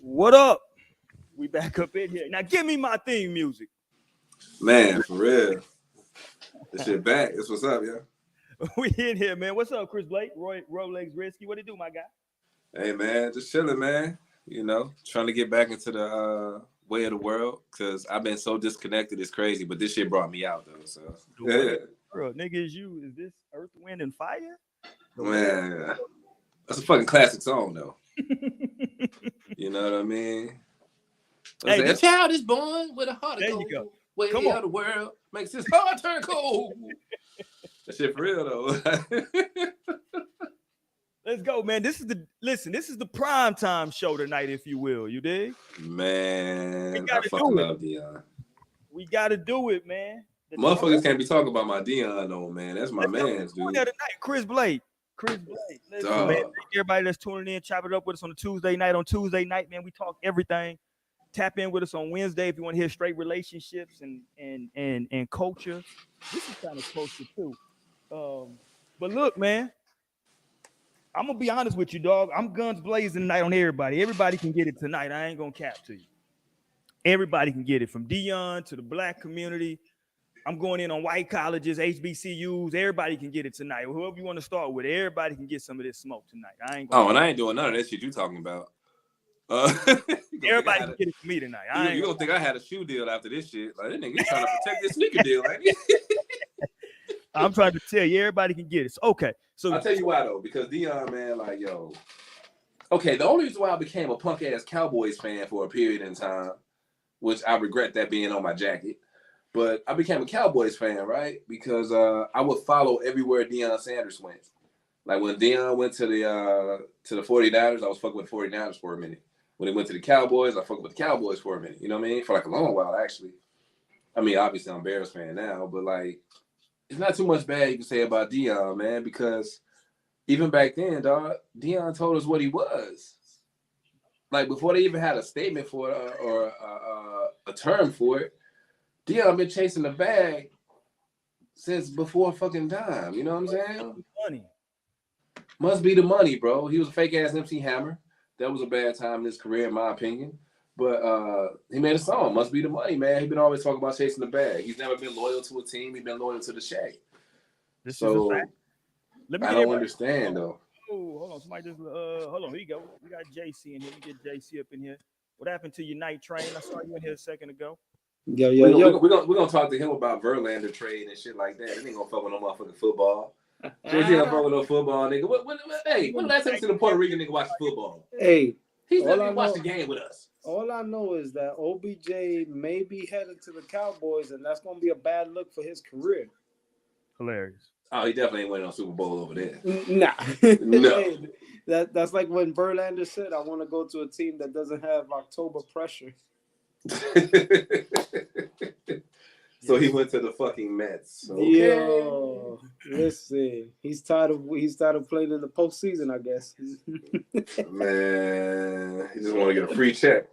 What up? We back up in here. Now give me my theme music. Man, for real. This shit back. This what's up, yeah. We in here, man. What's up, Chris Blake? Rolex Risky. What it do, my guy? Hey man, just chilling, man. Trying to get back into the way of the world because I've been so disconnected. It's crazy, but this shit brought me out though. So yeah, Bro, nigga, is this Earth, Wind, and Fire? man, that's a fucking classic song though. You know what I mean? Hey, a child is born with a heart of there gold. you go. Way Come of on. the world makes his heart turn cold. That shit for real though. Let's go, man. This is the prime time show tonight, if you will. You dig? Man, I fucking love Deion. We gotta do it, man. Motherfuckers can't be talking about my Deion though, man. That's my man's, dude. Tonight, Chris Blake. Let's go, man. Thank everybody that's tuning in. Chop it up with us on a Tuesday night. On Tuesday night, man, we talk everything. Tap in with us on Wednesday if you want to hear straight relationships and culture. This is kind of culture too. But look, man, I'm gonna be honest with you, dog. I'm guns blazing tonight on everybody. Everybody can get it tonight. I ain't gonna cap to you. Everybody can get it, from Deion to the black community. I'm going in on white colleges, HBCUs. Everybody can get it tonight. Whoever you want to start with, everybody can get some of this smoke tonight. I ain't doing none of that shit you talking about. Everybody can get it for me tonight. You don't think I had a shoe deal after this shit? Like, this nigga trying to protect this sneaker deal, right? I'm trying to tell you, everybody can get it. Okay, so I'll tell you why though, because Deion, man, like, yo. Okay, the only reason why I became a punk ass Cowboys fan for a period in time, which I regret that being on my jacket, but I became a Cowboys fan, right? Because I would follow everywhere Deion Sanders went. Like when Deion went to the 49ers, I was fucking with 49ers for a minute. When he went to the Cowboys, I fucked with the Cowboys for a minute. You know what I mean? For like a long while, actually. I mean, obviously I'm a Bears fan now, but like, it's not too much bad you can say about Deion, man, because even back then, dog, Deion told us what he was. Like before they even had a statement for it or a term for it, Deion been chasing the bag since before fucking time. You know what I'm saying? Money. Must be the money, bro. He was a fake ass MC Hammer. That was a bad time in his career, in my opinion. But he made a song. Must be the money, man. He been always talking about chasing the bag. He's never been loyal to a team. He's been loyal to the Shaq. This is a fact. I don't understand though. Oh, hold on. Somebody just hold on. Here you go. We got JC in here. We get JC up in here. What happened to your night train? I saw you in here a second ago. Yo. We're gonna talk to him about Verlander trade and shit like that. He ain't gonna fuck with no motherfucking football. JC don't fuck with no football, nigga. When the last time you seen a Puerto Rican nigga watch football? Hey, he's never watched the game with us. All I know is that OBJ may be headed to the Cowboys, and that's gonna be a bad look for his career. Hilarious. Oh, he definitely ain't winning no Super Bowl over there. Nah. No. That's like when Verlander said, I want to go to a team that doesn't have October pressure. So he went to the fucking Mets. Okay. Yo, listen, he's tired of playing in the postseason, I guess. Man, he just want to get a free check.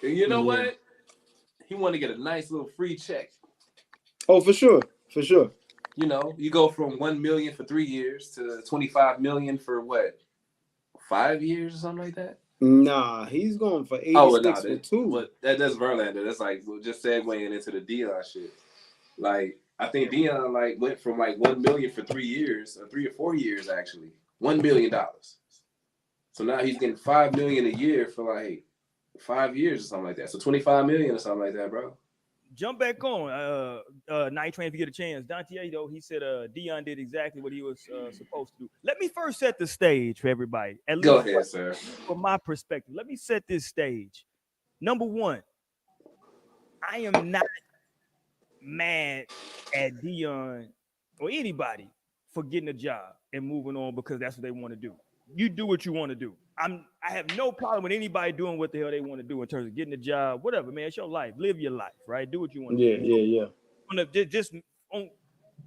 And you know what? He want to get a nice little free check. Oh, for sure. You know, you go from $1 million for 3 years to $25 million for what, 5 years or something like that? Nah, he's going for 86 for 2. But that's Verlander. That's like just segueing into the Deion shit. Like I think Deion like went from like $1 million for 3 years, or 3 or 4 years actually, $1 million. So now he's getting $5 million a year for like 5 years or something like that. So $25 million or something like that, bro. Jump back on Night Train if you get a chance. Dante, though, he said Deion did exactly what he was supposed to do. Let me first set the stage for everybody. Go ahead, sir. From my perspective, let me set this stage. Number one, I am not mad at Deion or anybody for getting a job and moving on because that's what they want to do. You do what you want to do. I have no problem with anybody doing what the hell they want to do in terms of getting a job, whatever, man. It's your life. Live your life, right? Do what you want to do. Yeah.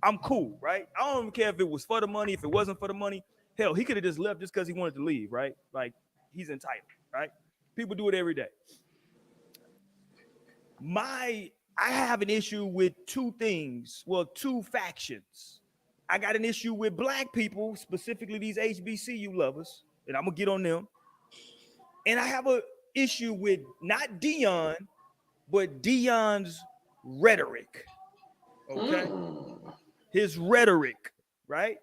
I'm cool, right? I don't even care if it was for the money, if it wasn't for the money. Hell, he could have just left just because he wanted to leave, right? Like, he's entitled, right? People do it every day. I have an issue with two things. Well, two factions I got an issue with black people, specifically these HBCU lovers, and I'm gonna get on them. And I have a issue with not Deion, but Deion's rhetoric. Okay, his rhetoric, right?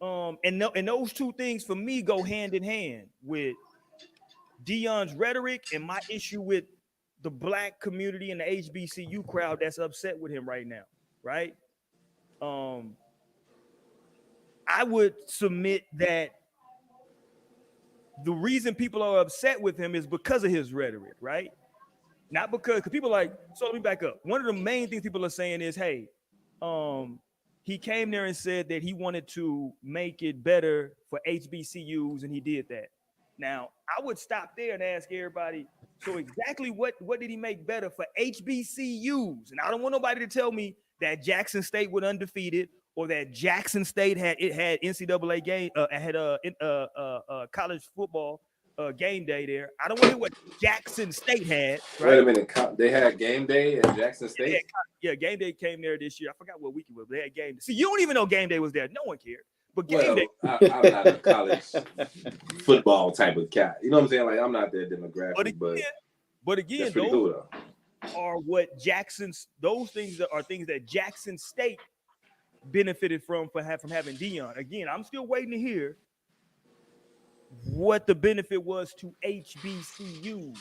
And those two things for me go hand in hand with Deion's rhetoric and my issue with the black community and the HBCU crowd that's upset with him right now, right? I would submit that the reason people are upset with him is because of his rhetoric, right? Not because people like, so let me back up. One of the main things people are saying is, hey, he came there and said that he wanted to make it better for HBCUs, and he did that. Now, I would stop there and ask everybody, so exactly what did he make better for HBCUs? And I don't want nobody to tell me that Jackson State was undefeated or that Jackson State had NCAA game, college football game day there. I don't want to hear what Jackson State had. Right? Wait a minute, they had game day at Jackson State? Yeah, game day came there this year. I forgot what week it was. They had game day. See, you don't even know game day was there. No one cared. But game day. I'm not a college football type of cat. You know what I'm saying? Like, I'm not that demographic. But again, those cool, are what those things are things that Jackson State benefited from having Deion. Again, I'm still waiting to hear what the benefit was to HBCU.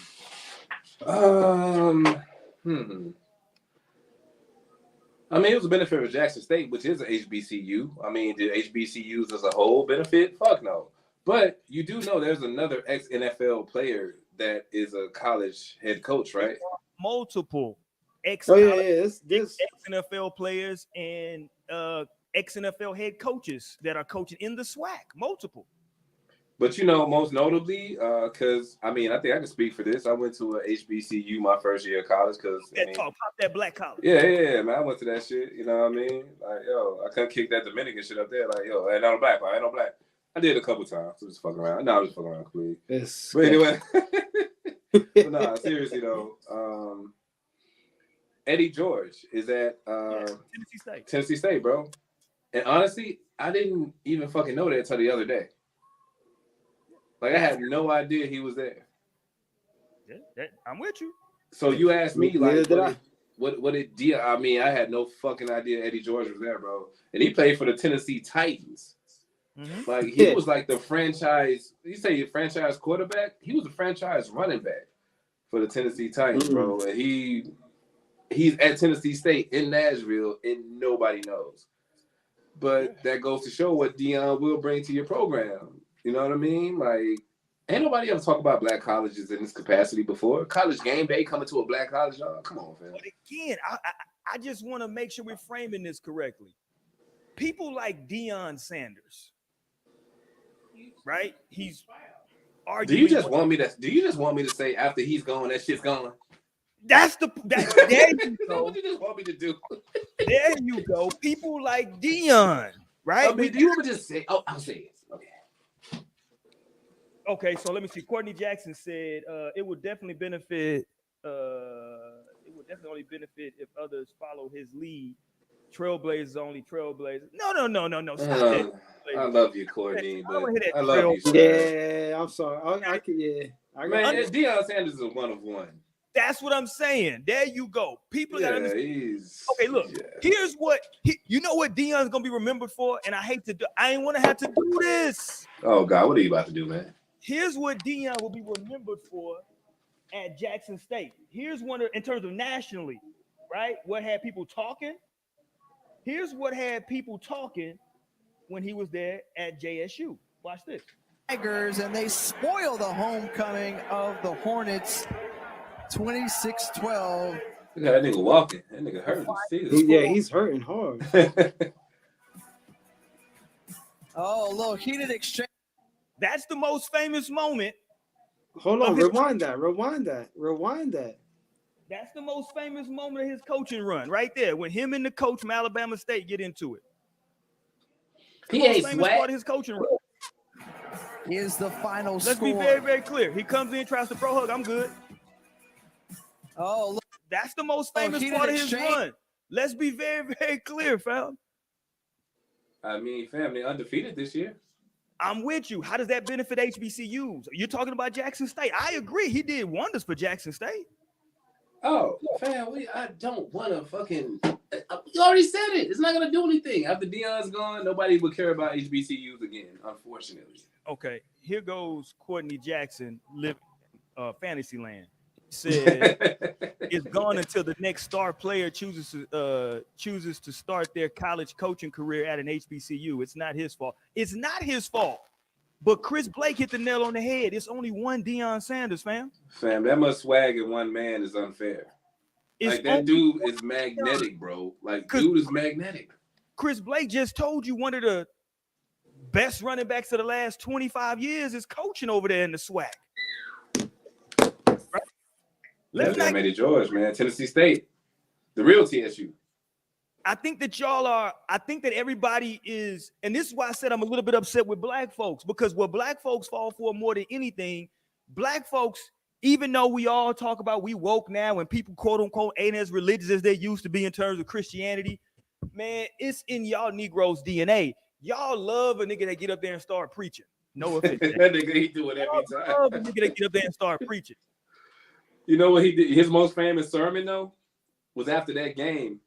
I mean, it was a benefit for Jackson State, which is an HBCU. I mean, did HBCUs as a whole benefit? Fuck no. But you do know there's another ex-NFL player that is a college head coach, right? Multiple ex-NFL players and ex-NFL head coaches that are coaching in the SWAC. Multiple. But, you know, most notably, because, I mean, I think I can speak for this. I went to a HBCU my first year of college because, pop that black collar. Yeah, man. I went to that shit. You know what I mean? Like, yo, I couldn't kick that Dominican shit up there. Like, yo, ain't no black. I ain't no black. I did a couple times. Just fucking around. No, I was fucking around completely. But anyway. But nah, seriously, though. Eddie George is at Tennessee State, bro. And honestly, I didn't even fucking know that until the other day. Like, I had no idea he was there. Yeah, I'm with you. So you asked me, like, what did Deion? I mean, I had no fucking idea Eddie George was there, bro. And he played for the Tennessee Titans. Mm-hmm. Like, he was like the franchise. You say franchise quarterback? He was a franchise running back for the Tennessee Titans, bro. And he's at Tennessee State in Nashville, and nobody knows. But that goes to show what Deion will bring to your program. You know what I mean? Like, ain't nobody ever talk about black colleges in this capacity before. College game day coming to a black college, y'all. Come on, fam. But again, I just want to make sure we're framing this correctly. People like Deion Sanders, right? He's arguing. Do you just want me to say after he's gone, that shit's gone? There you go. What you just want me to do? There you go. People like Deion, right? I mean, do you ever just say? Oh, I'll say it. Okay, so let me see. Courtney Jackson said it would definitely benefit. It would definitely only benefit if others follow his lead. Trailblazers only trailblazers. No. Stop that. I love you, Courtney. But I love you. Yeah, I'm sorry. I can. Man, Deion Sanders is a one of one. That's what I'm saying. There you go. People got to understand. Okay, look. Yeah. Here's what you know what Deion's gonna be remembered for, and I ain't want to have to do this. Oh God, what are you about to do, man? Here's what Deion will be remembered for at Jackson State. Here's one in terms of nationally, right? What had people talking? Here's what had people talking when he was there at JSU. Watch this. Tigers, and they spoil the homecoming of the Hornets, 26-12. Look at that nigga walking. That nigga hurt. He's hurting hard. Oh, look, heated exchange. That's the most famous moment. Hold on, rewind that. That's the most famous moment of his coaching run, right there. When him and the coach from Alabama State get into it. He ain't famous part of his coaching run. Is the final Let's score. Be very, very clear. He comes in, tries to pro hug. I'm good. Oh, look. That's the most famous part of his run. Let's be very, very clear, fam. I mean, fam, they undefeated this year. I'm with you. How does that benefit HBCUs? You're talking about Jackson State. I agree. He did wonders for Jackson State. Oh, fam, I don't want to fucking. You already said it. It's not gonna do anything. After Deion's gone, nobody will care about HBCUs again. Unfortunately. Okay, here goes Courtney Jackson, live Fantasyland. He said it's gone until the next star player chooses to start their college coaching career at an HBCU. It's not his fault. It's not his fault. But Chris Blake hit the nail on the head. It's only one Deion Sanders, fam. Fam, that much swag in one man is unfair. Like, that dude is magnetic, bro. Like, dude is magnetic. Chris Blake just told you one of the best running backs of the last 25 years is coaching over there in the SWAC. Right? Let's not Matty George, man. Tennessee State. The real TSU. I think that everybody is, and this is why I said I'm a little bit upset with black folks, because what black folks fall for more than anything, black folks, even though we all talk about we woke now and people quote unquote ain't as religious as they used to be in terms of Christianity, man, it's in y'all Negroes' DNA. Y'all love a nigga that get up there and start preaching. No offense. That nigga, he do it every time. Love a nigga that get up there and start preaching. You know what he did? His most famous sermon, though, was after that game.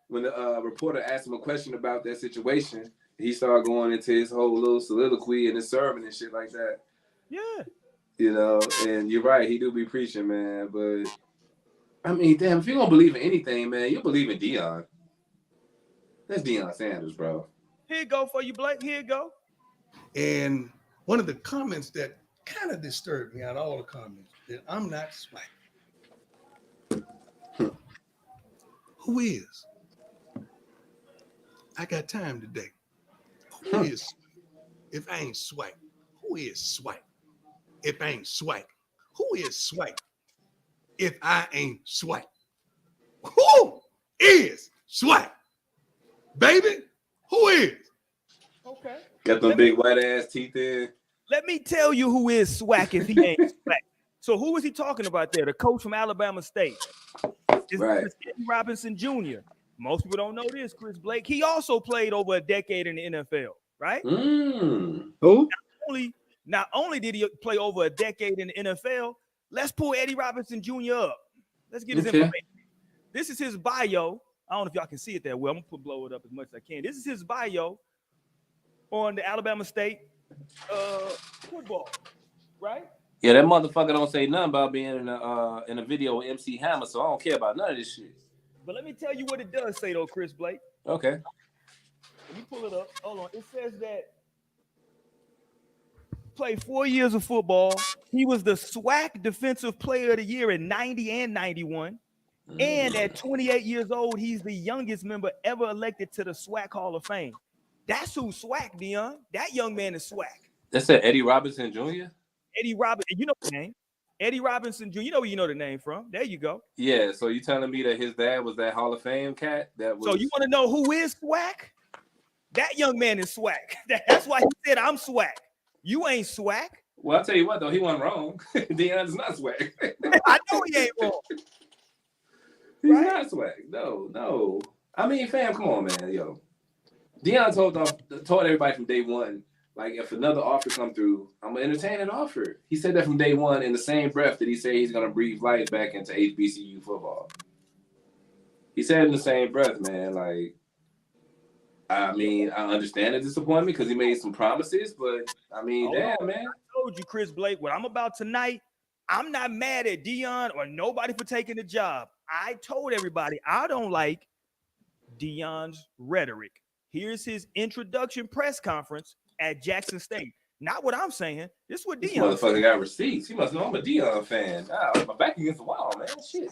When the reporter asked him a question about that situation, he started going into his whole little soliloquy and his sermon and shit like that. Yeah. You know, and you're right, he do be preaching, man. But, I mean, damn, if you don't believe in anything, man, you believe in Deion. That's Deion Sanders, bro. Here you go for you, Blake. Here you go. And one of the comments that kind of disturbed me out of all the comments, that I'm not swag. Who is? I got time today. Who is? If I ain't swag, who is swag? If I ain't swag, who is swag? If I ain't swag, who is swag? Baby, who is? Okay. Got them big white ass teeth in. Let me tell you who is SWAC if he ain't SWAC. So who is he talking about there? The coach from Alabama State. It's Eddie Robinson Jr. Most people don't know this, Chris Blake. He also played over a decade in the NFL, right? Who? Not only did he play over a decade in the NFL, let's pull Eddie Robinson Jr. up. Let's get his information. This is his bio. I don't know if y'all can see it that well. I'm gonna blow it up as much as I can. This is his bio on the Alabama State football, right? Yeah, that motherfucker don't say nothing about being in a video with MC Hammer, so I don't care about none of this shit. But let me tell you what it does say, though, Chris Blake. Okay. Let me pull it up. Hold on. It says that played 4 years of football. He was the SWAC Defensive Player of the Year in 90 and 91. And at 28 years old, he's the youngest member ever elected to the SWAC Hall of Fame. That's who SWAC, Deion. That young man is SWAC. That's Eddie Robinson Jr.? Eddie Robinson, you know the name. Eddie Robinson Jr. You know where you know the name from. There you go. Yeah, so you telling me that his dad was that Hall of Fame cat? That was... So you want to know who is SWAC? That young man is SWAC. That's why he said, I'm SWAC. You ain't SWAC. Well, I'll tell you what, though. He wasn't wrong. Deion's not SWAC. I know he ain't wrong. He's not SWAC. No. I mean, fam, come on, man. Yo. Deion told everybody from day one, like, if another offer come through, I'm going to entertain an offer. He said that from day one in the same breath that he said he's going to breathe life back into HBCU football. He said in the same breath, man, like, I mean, I understand the disappointment because he made some promises, but, I mean, damn, man. I told you, Chris Blake, what I'm about tonight, I'm not mad at Deion or nobody for taking the job. I told everybody I don't like Deion's rhetoric. Here's his introduction press conference at Jackson State. Not what I'm saying. This is what Deion. This motherfucker got receipts. He must know I'm a Deion fan. Nah, my back against the wall, man. Shit.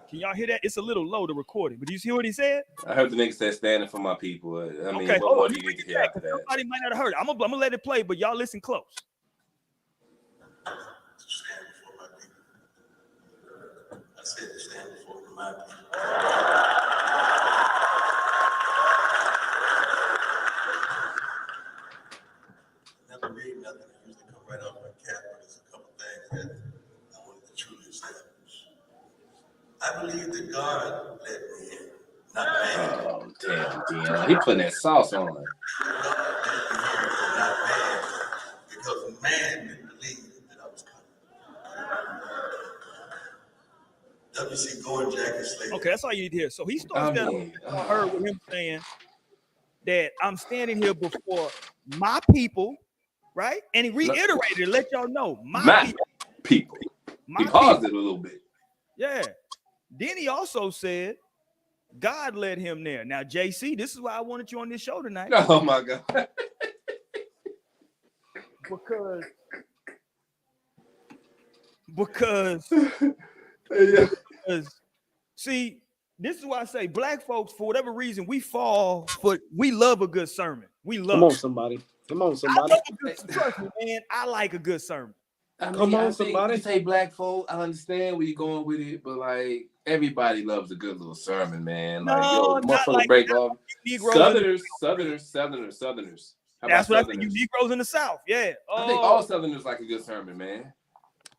Can y'all hear that? It's a little low, the recording. But do you see what he said? I heard the nigga said standing for my people. I mean, okay, what more do you need to hear after that? Somebody might not have heard it. I'm gonna let it play, but y'all listen close. I said to stand before my people. Never read nothing. I usually come right off my cap, but there's a couple things that I wanted to truly establish. I believe that God let me in. Not paying. Oh, damn, Deion. He putting that sauce on it. Not paying. Because man didn't believe that I was coming. WC Gordon Jacket Slater. Okay, that's all you need to hear. So he starts I that mean, on her with him saying that I'm standing here before my people, right? And he reiterated it, let y'all know my people. My He paused people. it a little bit. Yeah. Then he also said God led him there. Now, JC, this is why I wanted you on this show tonight. Oh my God. Because see, this is why I say black folks, for whatever reason, we love a good sermon. We love Come on, somebody. Come on, somebody. Trust me, man. I like a good sermon. Come on, somebody. You say black folk, I understand where you're going with it, but like everybody loves a good little sermon, man. Like, No, yo, not motherfucker like break off. Negroes Southerners. How That's about what I think. Southerners? You Negroes in the South, yeah. I think all Southerners like a good sermon, man.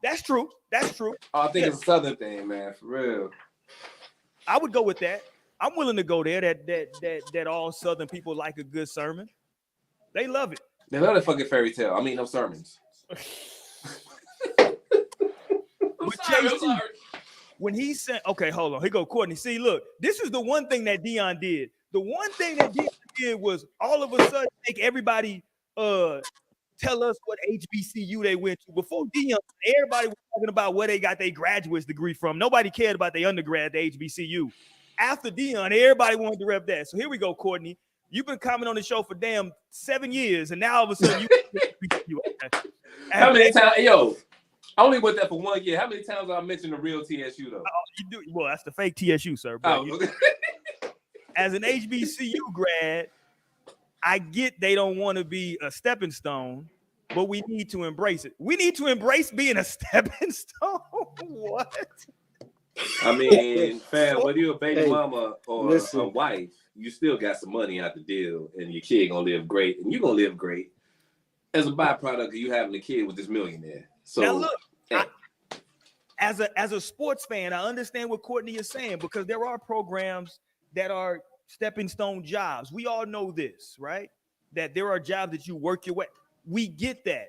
That's true. That's true. I think it's a Southern thing, man, for real. I would go with that. I'm willing to go there. That all Southern people like a good sermon. They love it. They love the fucking fairy tale. I mean, no sermons. I'm sorry. When he said, okay, hold on. Here go Courtney. See, look, this is the one thing that Deion did. The one thing that Deion did was all of a sudden make everybody tell us what HBCU they went to. Before Deion, everybody was talking about where they got their graduate's degree from. Nobody cared about their undergrad, the HBCU. After Deion, everybody wanted to rep that. So here we go, Courtney. You've been coming on the show for damn 7 years, and now all of a sudden you okay. How many times, yo? I only went there for 1 year. How many times I mentioned the real TSU though? You do well. That's the fake TSU, sir. But as an HBCU grad, I get they don't want to be a stepping stone, but we need to embrace it. We need to embrace being a stepping stone. What? I mean, fam, whether you're a baby mama or listen. a wife, you still got some money out the deal, and your kid gonna live great, and you're gonna live great as a byproduct of you having a kid with this millionaire. So now look, as a sports fan, I understand what Courtney is saying because there are programs that are stepping stone jobs. We all know this, right? That there are jobs that you work your way. We get that.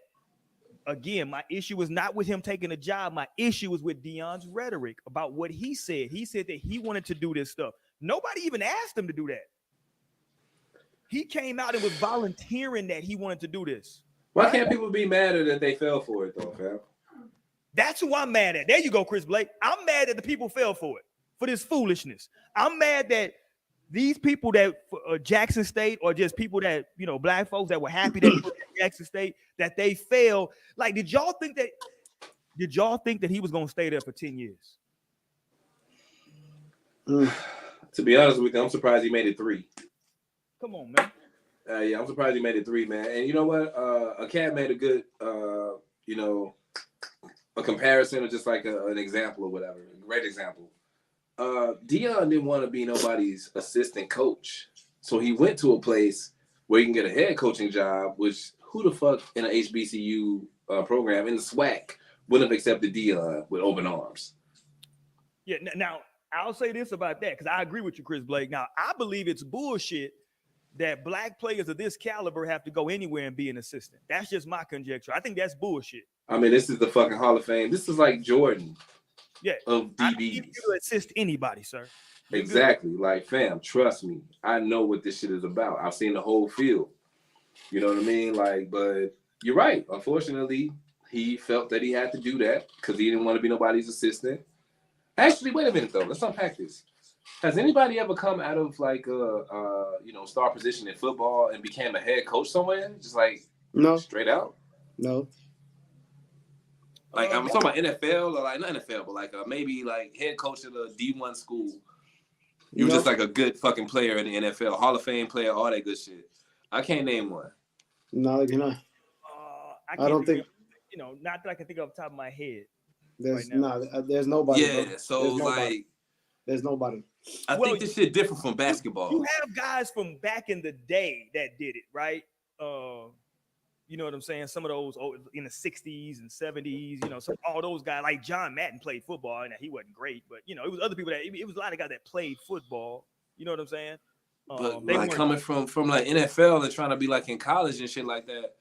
Again, my issue is not with him taking a job. My issue is with Deion's rhetoric about what he said. He said that he wanted to do this stuff. Nobody even asked him to do that. He came out and was volunteering that he wanted to do this. Why can't people be mad that they fell for it though, fam? That's who I'm mad at. There you go, Chris Blake. I'm mad that the people fell for it, for this foolishness. I'm mad that these people that Jackson State or just people that, you know, black folks that were happy that Jackson State, that they failed. Like, did y'all think that he was going to stay there for 10 years? To be honest with you, I'm surprised he made it 3. Come on, man. Yeah, I'm surprised he made it 3, man. And you know what? A cat made a good, a comparison or just like an example or whatever. A great example. Deion didn't want to be nobody's assistant coach. So he went to a place where he can get a head coaching job, which who the fuck in an HBCU program in the SWAC wouldn't have accepted Deion with open arms. Yeah, now I'll say this about that because I agree with you, Chris Blake. Now, I believe it's bullshit that black players of this caliber have to go anywhere and be an assistant. That's just my conjecture. I think that's bullshit. I mean, this is the fucking Hall of Fame. This is like Jordan. Yeah, of DBs. I don't need you to assist anybody, sir. You're exactly. good. Like, fam, trust me. I know what this shit is about. I've seen the whole field. You know what I mean? Like, but you're right. Unfortunately, he felt that he had to do that because he didn't want to be nobody's assistant. Actually, wait a minute though. Let's unpack this. Has anybody ever come out of like a star position in football and became a head coach somewhere? Just like straight out? No. Like I'm talking about NFL or like not NFL, but like maybe like head coach at a D1 school. You were just like a good fucking player in the NFL, Hall of Fame player, all that good shit. I can't name one. No, you know. I don't think. Not that I can think off the top of my head. There's there's nobody. Yeah, bro. so there's nobody. I think this shit different from basketball. You have guys from back in the day that did it, right? You know what I'm saying? Some of those in the 60s and 70s, you know, all those guys like John Madden played football, and he wasn't great, but you know, it was other people it was a lot of guys that played football. You know what I'm saying? But They like weren't coming from like NFL and trying to be like in college and shit like that,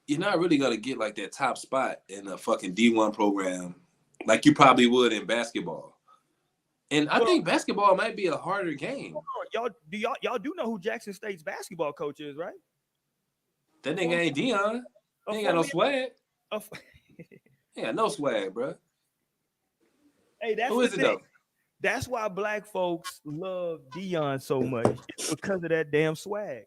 you're not really gonna get like that top spot in a fucking D1 program like you probably would in basketball. And I think basketball might be a harder game. Y'all do know who Jackson State's basketball coach is, right? That nigga ain't Deion. He ain't got no swag. He got no swag, bro. Hey, that's who is it though? That's why black folks love Deion so much. It's because of that damn swag.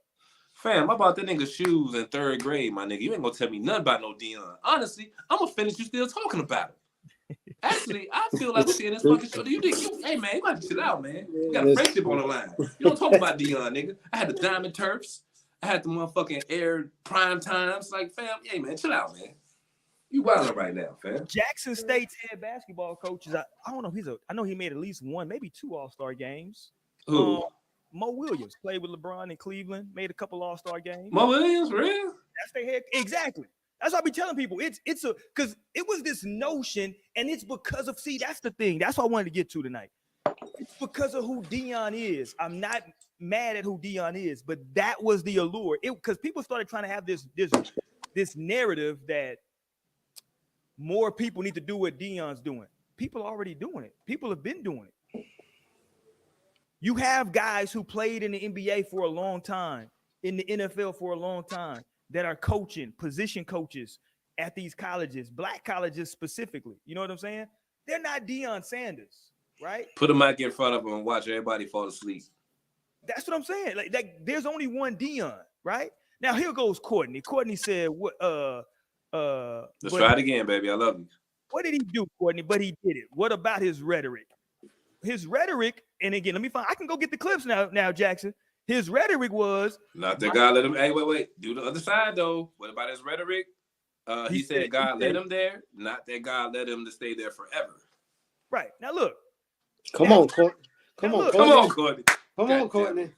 Fam, I bought that nigga shoes in 3rd grade, my nigga. You ain't gonna tell me nothing about no Deion. Honestly, I'm gonna finish you still talking about him. Actually, I feel like seeing this fucking show. Hey man, you got to chill out, man. You got a friendship on the line. You don't talk about Deion, nigga. I had the Diamond Turfs. I had the motherfucking Air Prime Times. Like, fam, hey man, chill out, man. You wilding right now, fam. Jackson State's head basketball coaches. I don't know. I know he made at least 1, maybe 2 All-Star games. Who? Mo Williams played with LeBron in Cleveland. Made a couple All-Star games. Mo Williams, real? That's their head. Exactly. That's what I be telling people. It's because it was this notion, and it's because of that's the thing. That's what I wanted to get to tonight. It's because of who Deion is. I'm not mad at who Deion is, but that was the allure. Because people started trying to have this narrative that more people need to do what Deion's doing. People are already doing it. People have been doing it. You have guys who played in the NBA for a long time, in the NFL for a long time, that are coaching, position coaches at these colleges, black colleges specifically. You know what I'm saying? They're not Deion Sanders, right? Put a mic in front of him and watch everybody fall asleep. That's what I'm saying. Like there's only one Deion, right? Now here goes Courtney. Courtney said, "What? Let's try it again, baby. I love you." What did he do, Courtney? But he did it. What about his rhetoric? His rhetoric, and again, let me find. I can go get the clips now, Jackson. His rhetoric was not that God let him. Hey, wait. Do the other side though. What about his rhetoric? He said God let him there, not that God let him to stay there forever. Right. Now look. Come on, Courtney. Come on, Courtney.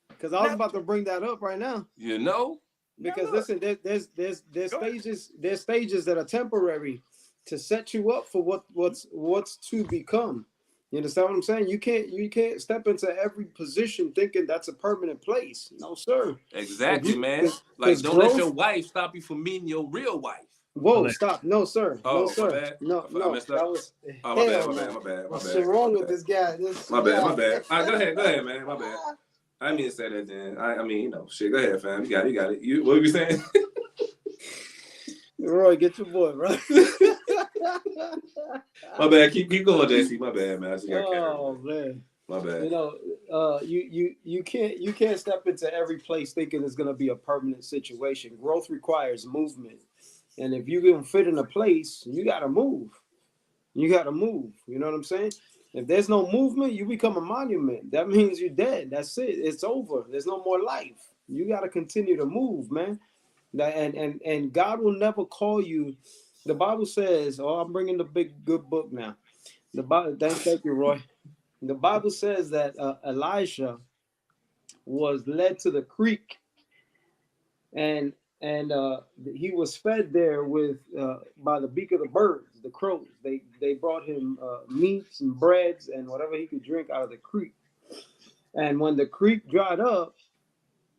Because I was about to bring that up right now. You know? Because listen, there's stages that are temporary to set you up for what's to become. You understand what I'm saying? You can't step into every position thinking that's a permanent place. No, sir. Exactly, man. Like, don't let your wife stop you from meeting your real wife. Whoa, stop. No, sir. Oh, no, sir. No. That was my bad. What's wrong with this guy? My bad. All right, go ahead, man. My bad. I didn't mean to say that then. I mean, you know, shit. Go ahead, fam. You got it. What were you saying? Roy, get your boy, bro. My bad. Keep going, JC. My bad, man. I just got carried. Man. My bad. You know, you can't step into every place thinking it's gonna be a permanent situation. Growth requires movement, and if you're gonna fit in a place, you gotta move. You know what I'm saying? If there's no movement, you become a monument. That means you're dead. That's it. It's over. There's no more life. You gotta continue to move, man. And God will never call you. The Bible says, I'm bringing the big good book now. The Bible, thank you, Roy. The Bible says that Elijah was led to the creek, and he was fed there with by the beak of the birds, the crows. They brought him meats and breads and whatever he could drink out of the creek. And when the creek dried up,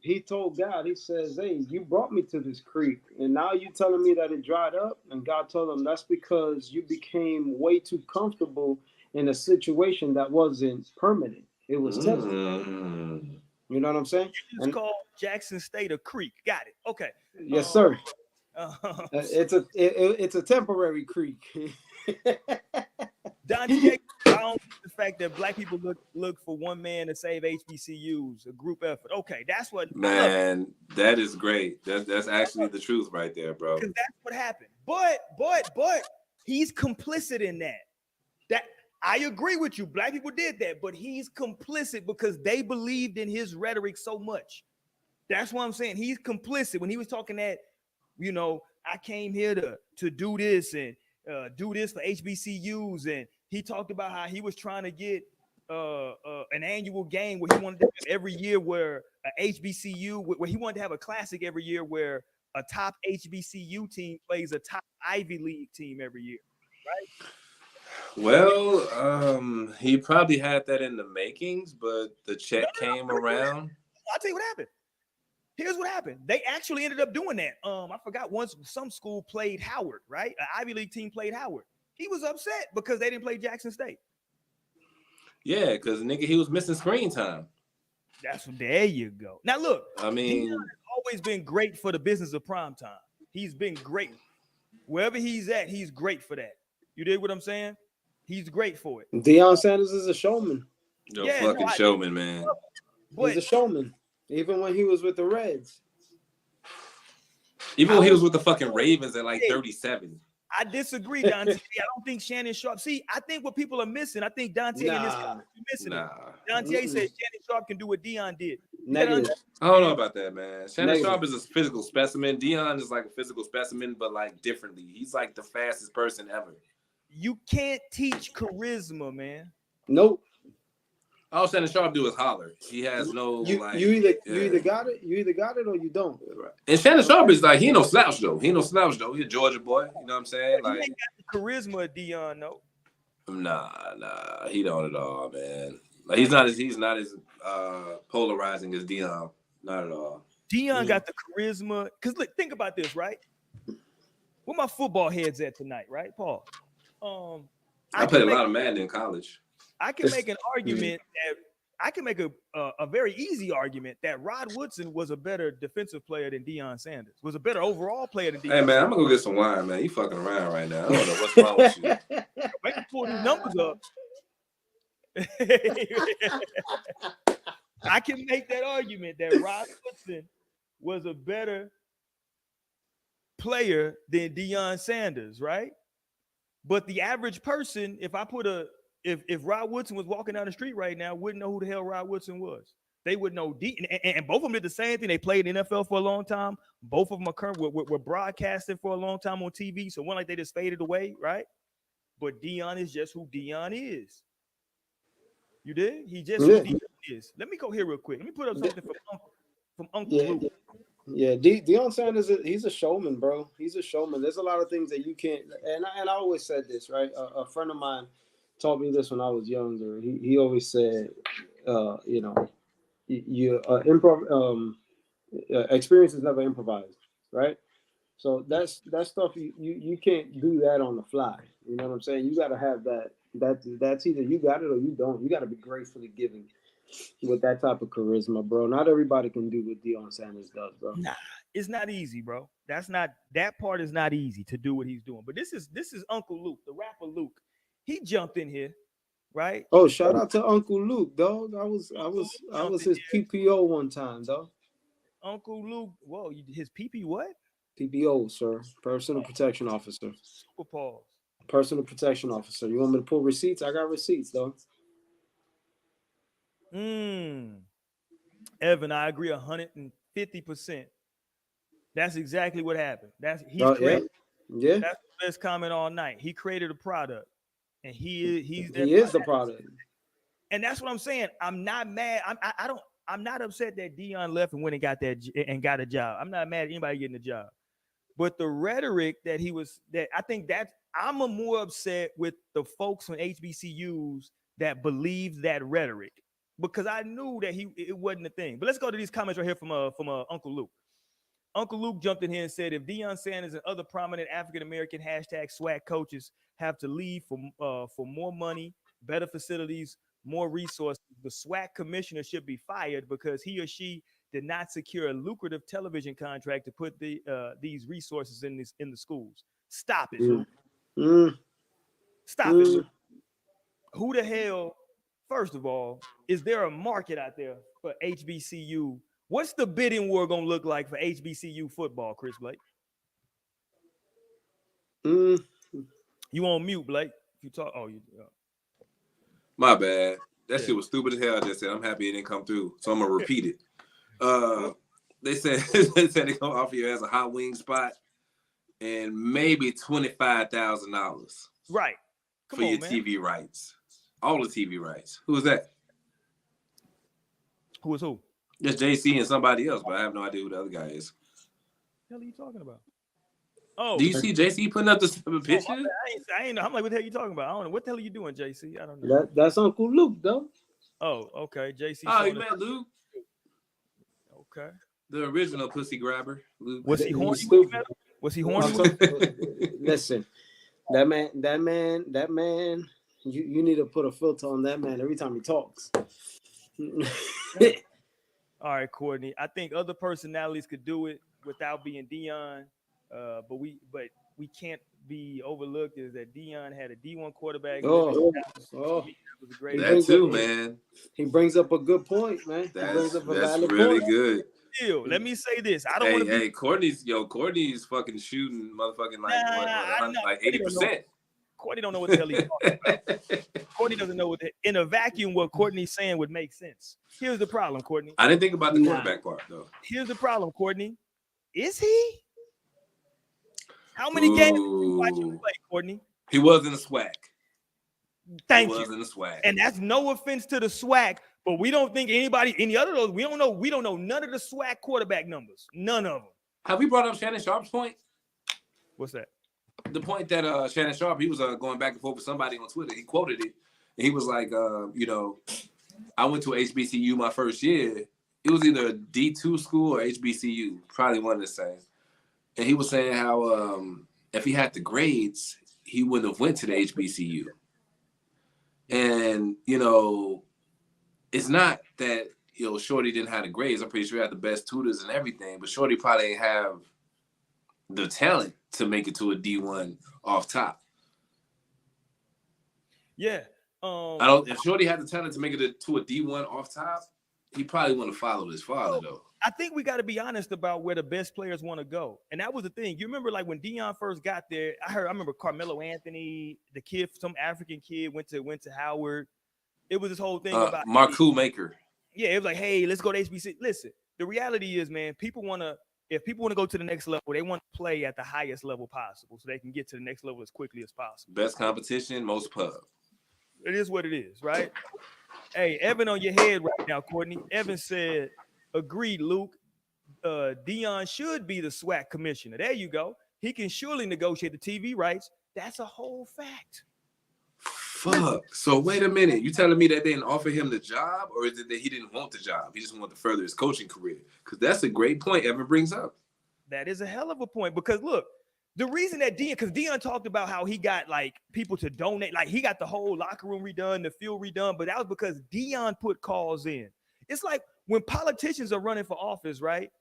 he told God, he says, "Hey, you brought me to this creek, and now you telling me that it dried up?" And God told him, "That's because you became way too comfortable in a situation that wasn't permanent. It was temporary." You know what I'm saying? It's called Jackson State a creek. Got it. Okay. Yes, sir. It's a temporary creek. Dante, I don't get the fact that black people look for one man to save HBCUs, a group effort. Okay, that's what. Man, that is great. That's actually the truth right there, bro. Because that's what happened. But he's complicit in that. That I agree with you. Black people did that, but he's complicit because they believed in his rhetoric so much. That's what I'm saying. He's complicit when he was talking that, I came here to do this and do this for HBCUs, and he talked about how he was trying to get an annual game where he wanted to have every year where a HBCU, where he wanted to have a classic every year where a top HBCU team plays a top Ivy League team every year, right? Well, he probably had that in the makings, but the check came around. I'll tell you what happened. Here's what happened. They actually ended up doing that. I forgot once some school played Howard, right? An Ivy League team played Howard. He was upset because they didn't play Jackson State. Yeah, because nigga, he was missing screen time. There you go. Now look, I mean, Deion has always been great for the business of prime time. He's been great. Wherever he's at, he's great for that. You dig what I'm saying? He's great for it. Deion Sanders is a showman. Showman, man. He's a showman. Even when he was with the Reds. Even when he was with the fucking Ravens at like 37. I disagree, Dante. I don't think Shannon Sharp. See, I think what people are missing, I think Dante and this guy are missing it. Dante said Shannon Sharp can do what Deion did. Negative. I don't know about that, man. Shannon Sharp is a physical specimen. Deion is like a physical specimen, but like differently. He's like the fastest person ever. You can't teach charisma, man. Nope. All Shannon Sharp do is holler. He has no you either got it or you don't. Right. And Shannon Sharp is like, he no slouch though. He a Georgia boy. You know what I'm saying? He like, ain't got the charisma of Deion, no. Nah, he don't at all, man. Like he's not as polarizing as Deion. Not at all. Deion got the charisma. Cause look, think about this, right? Where my football heads at tonight, right, Paul? I played a lot of Madden in college. I can make an argument that I can make a very easy argument that Rod Woodson was a better defensive player than Deion Sanders, was a better overall player than Deion. Hey man, I'm gonna go get some wine, man. You fucking around right now. I don't know what's wrong with you. Wait to pull these numbers up. I can make that argument that Rod Woodson was a better player than Deion Sanders, right? But the average person, if if Rod Woodson was walking down the street right now, wouldn't know who the hell Rod Woodson was. They would know and both of them did the same thing. They played in the NFL for a long time. Both of them were broadcasting for a long time on TV. So one like they just faded away, right? But Deion is just who Deion is. You did? He just who Deion is. Let me go here real quick. Let me put up something from Uncle Luke. Yeah, Deion Sanders, he's a showman, bro. He's a showman. There's a lot of things that you can't, and I always said this, right? A friend of mine taught me this when I was younger. He always said, experience is never improvised, right? So that's stuff you can't do that on the fly. You know what I'm saying? You got to have that. That's either you got it or you don't. You got to be gracefully giving with that type of charisma, bro. Not everybody can do what Deion Sanders does, bro. Nah, it's not easy, bro. That part is not easy to do what he's doing. But this is Uncle Luke, the rapper Luke. He jumped in here, right? Oh, shout out to Uncle Luke, dog. I was his PPO one time, dog. Uncle Luke, whoa, his PP what? PPO, sir. Personal protection officer. Super pause. Personal protection officer. You want me to pull receipts? I got receipts, though. Evan, I agree 150%. That's exactly what happened. That's the best comment all night. He created a product, and he is the product. And that's what I'm saying. I'm not mad. I'm not upset that Deion left and went and got a job. I'm not mad at anybody getting a job. But the rhetoric I'm more upset with the folks on HBCUs that believe that rhetoric, because I knew that it wasn't a thing. But let's go to these comments right here from Uncle Luke. Uncle Luke jumped in here and said, if Deion Sanders and other prominent African-American #SWAC coaches have to leave for more money, better facilities, more resources, the SWAC commissioner should be fired because he or she did not secure a lucrative television contract to put these resources in the schools. Stop it, Luke. Stop it, Luke. Who the hell, first of all, is there a market out there for HBCU? What's the bidding war going to look like for HBCU football, Chris Blake? You on mute, Blake. If you talk, My bad. That shit was stupid as hell. I just said, I'm happy it didn't come through. So I'm going to repeat it. They said they're going to offer you as a hot wing spot and maybe $25,000. Right. For your TV rights. All the TV rights. Who is that? Who is who? Just JC and somebody else, but I have no idea who the other guy is. hell are you talking about? Oh, Do you see JC putting up this oh, picture? I ain't know. I'm like, what the hell are you talking about? I don't know. What the hell are you doing, JC? I don't know. That's Uncle Luke, though. Oh, okay. JC. Oh, you showing us- met Luke, Okay. the original pussy grabber. Luke. Was he He's horny when you stupid. met him? Was he I'm horny? talking- Listen, that man. You need to put a filter on that man every time he talks. All right, Courtney. I think other personalities could do it without being Deion, but we can't be overlooked is that Deion had a D1 quarterback. Oh, That was a great. That too, man. He brings up a good point, man. He brings That's up a valid really point. good. Still, let me say this. I don't want to be. Hey, Courtney's fucking shooting motherfucking like 80%. Courtney don't know what the hell he's talking about. Courtney doesn't know in a vacuum what Courtney's saying would make sense. Here's the problem, Courtney. I didn't think about the quarterback part though. Here's the problem, Courtney. Is he? How many games did you watch him play, Courtney? He was in the SWAC. Thank he you. was in the SWAC. And that's no offense to the SWAC, but we don't think any other of those. We don't know none of the SWAC quarterback numbers. None of them. Have we brought up Shannon Sharp's point? What's that? The point that Shannon Sharp, he was going back and forth with somebody on Twitter. He quoted it. And he was like, I went to HBCU my first year. It was either a D2 school or HBCU, probably one of the same. And he was saying how if he had the grades, he wouldn't have went to the HBCU. And, it's not that, Shorty didn't have the grades. I'm pretty sure he had the best tutors and everything, but Shorty probably didn't have the talent to make it to a D1 off top. Yeah. If Shorty had the talent to make it to a D1 off top, he probably wouldn't have followed his father though. I think we got to be honest about where the best players want to go. And that was the thing. You remember like when Deion first got there, I remember Carmelo Anthony, the kid, some African kid went to Howard. It was this whole thing about Marku Maker. Yeah, it was like, hey, let's go to HBC. Listen, the reality is, man, if people want to go to the next level, they want to play at the highest level possible so they can get to the next level as quickly as possible. Best competition, most pub. It is what it is, right? Hey, Evan on your head right now, Courtney. Evan said, agreed, Luke. Deion should be the SWAC commissioner. There you go. He can surely negotiate the TV rights. That's a whole fact. Fuck. So wait a minute. You telling me that they didn't offer him the job, or is it that he didn't want the job? He just wanted to further his coaching career? Because that's a great point Evan brings up. That is a hell of a point. Because look, the reason that Deion talked about how he got like people to donate, like he got the whole locker room redone, the field redone, but that was because Deion put calls in. It's like when politicians are running for office, right?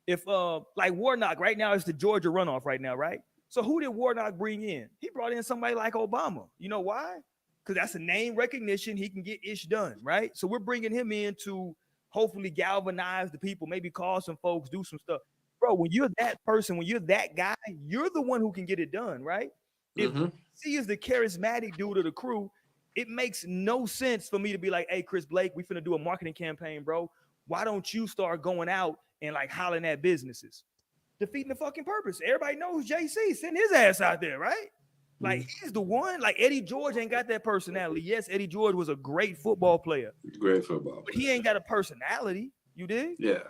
If like Warnock right now, it's the Georgia runoff right now, right? So who did Warnock bring in? He brought in somebody like Obama. You know why? Because that's a name recognition. He can get ish done, right? So we're bringing him in to hopefully galvanize the people, maybe call some folks, do some stuff. Bro, when you're that person, when you're that guy, you're the one who can get it done, right? If he is the charismatic dude of the crew, it makes no sense for me to be like, hey, Chris Blake, we finna do a marketing campaign, bro. Why don't you start going out and like hollering at businesses? Defeating the fucking purpose. Everybody knows JC. Send his ass out there, right? Like he's the one. Like Eddie George ain't got that personality. Yes, Eddie George was a great football player. Great football player. But he ain't got a personality. You dig? Yeah.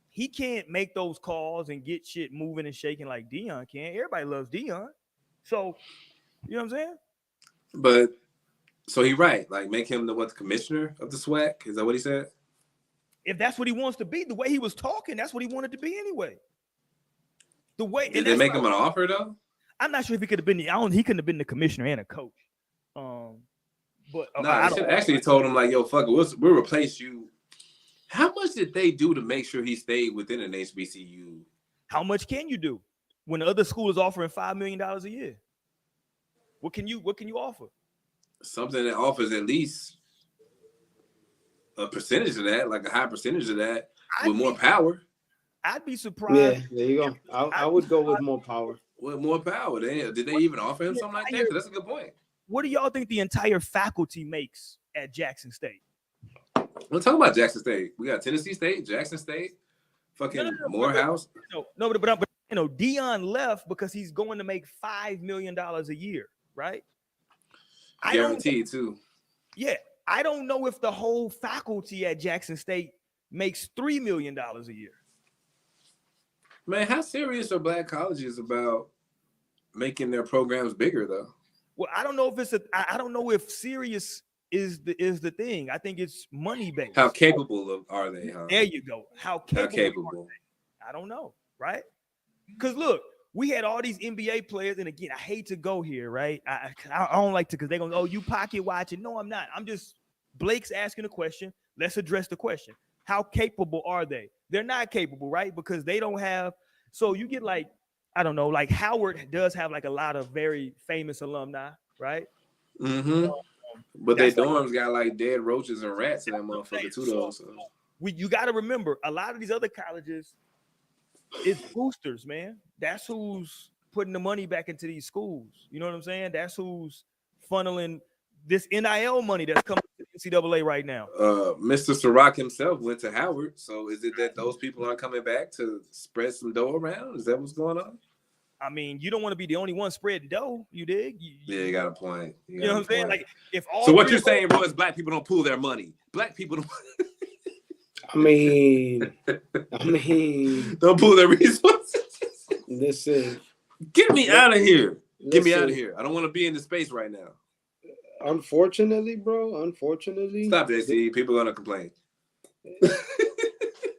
He can't make those calls and get shit moving and shaking like Deion can. Everybody loves Deion. So, you know what I'm saying? But so he right. Like make him the commissioner of the SWAC? Is that what he said? If that's what he wants to be, the way he was talking, that's what he wanted to be anyway. The way did they make him an offer though? I'm not sure if he could have been he couldn't have been the commissioner and a coach. But I actually told him like, yo, fuck it, we'll replace you. How much did they do to make sure he stayed within an HBCU? How much can you do when the other school is offering $5 million a year? What can you offer? Something that offers at least a percentage of that, like a high percentage of that, with more power. I'd be surprised. Yeah, there you go. I would go with more power. With more power. Did they even offer him something like that? That's a good point. What do y'all think the entire faculty makes at Jackson State? We're talking about Jackson State. We got Tennessee State, Jackson State, fucking Morehouse. But Deion left because he's going to make $5 million a year, right? Guaranteed too. Yeah, I don't know if the whole faculty at Jackson State makes $3 million a year. Man, how serious are black colleges about making their programs bigger though? Well, I don't know if it's I don't know if serious is the thing. I think it's money based. How capable are they? Huh? There you go. How capable? I don't know, right? Because look, we had all these NBA players, and again, I hate to go here, right? I don't like to, because they're going, oh, you pocket watching. No, I'm not. I'm just, Blake's asking a question. Let's address the question. How capable are they? They're not capable, right? Because they don't have, so you get like, I don't know, like Howard does have like a lot of very famous alumni, right? Mm-hmm. But their dorms got like dead roaches and rats in that motherfucker too, though. So. You got to remember, a lot of these other colleges, it's boosters, man. That's who's putting the money back into these schools. You know what I'm saying? That's who's funneling this NIL money that's coming to the NCAA right now. Mr. Ciroc himself went to Howard. So is it that those people aren't coming back to spread some dough around? Is that what's going on? I mean, you don't want to be the only one spreading dough. You dig? You got a point. You know what I'm saying? Like, if all so what you're saying, bro, is black people don't pool their money. Black people don't. I mean, don't pool their resources. Listen, get me out of here. Get me out of here. I don't want to be in the space right now. Unfortunately, bro. Unfortunately. Stop that, see. People are gonna complain.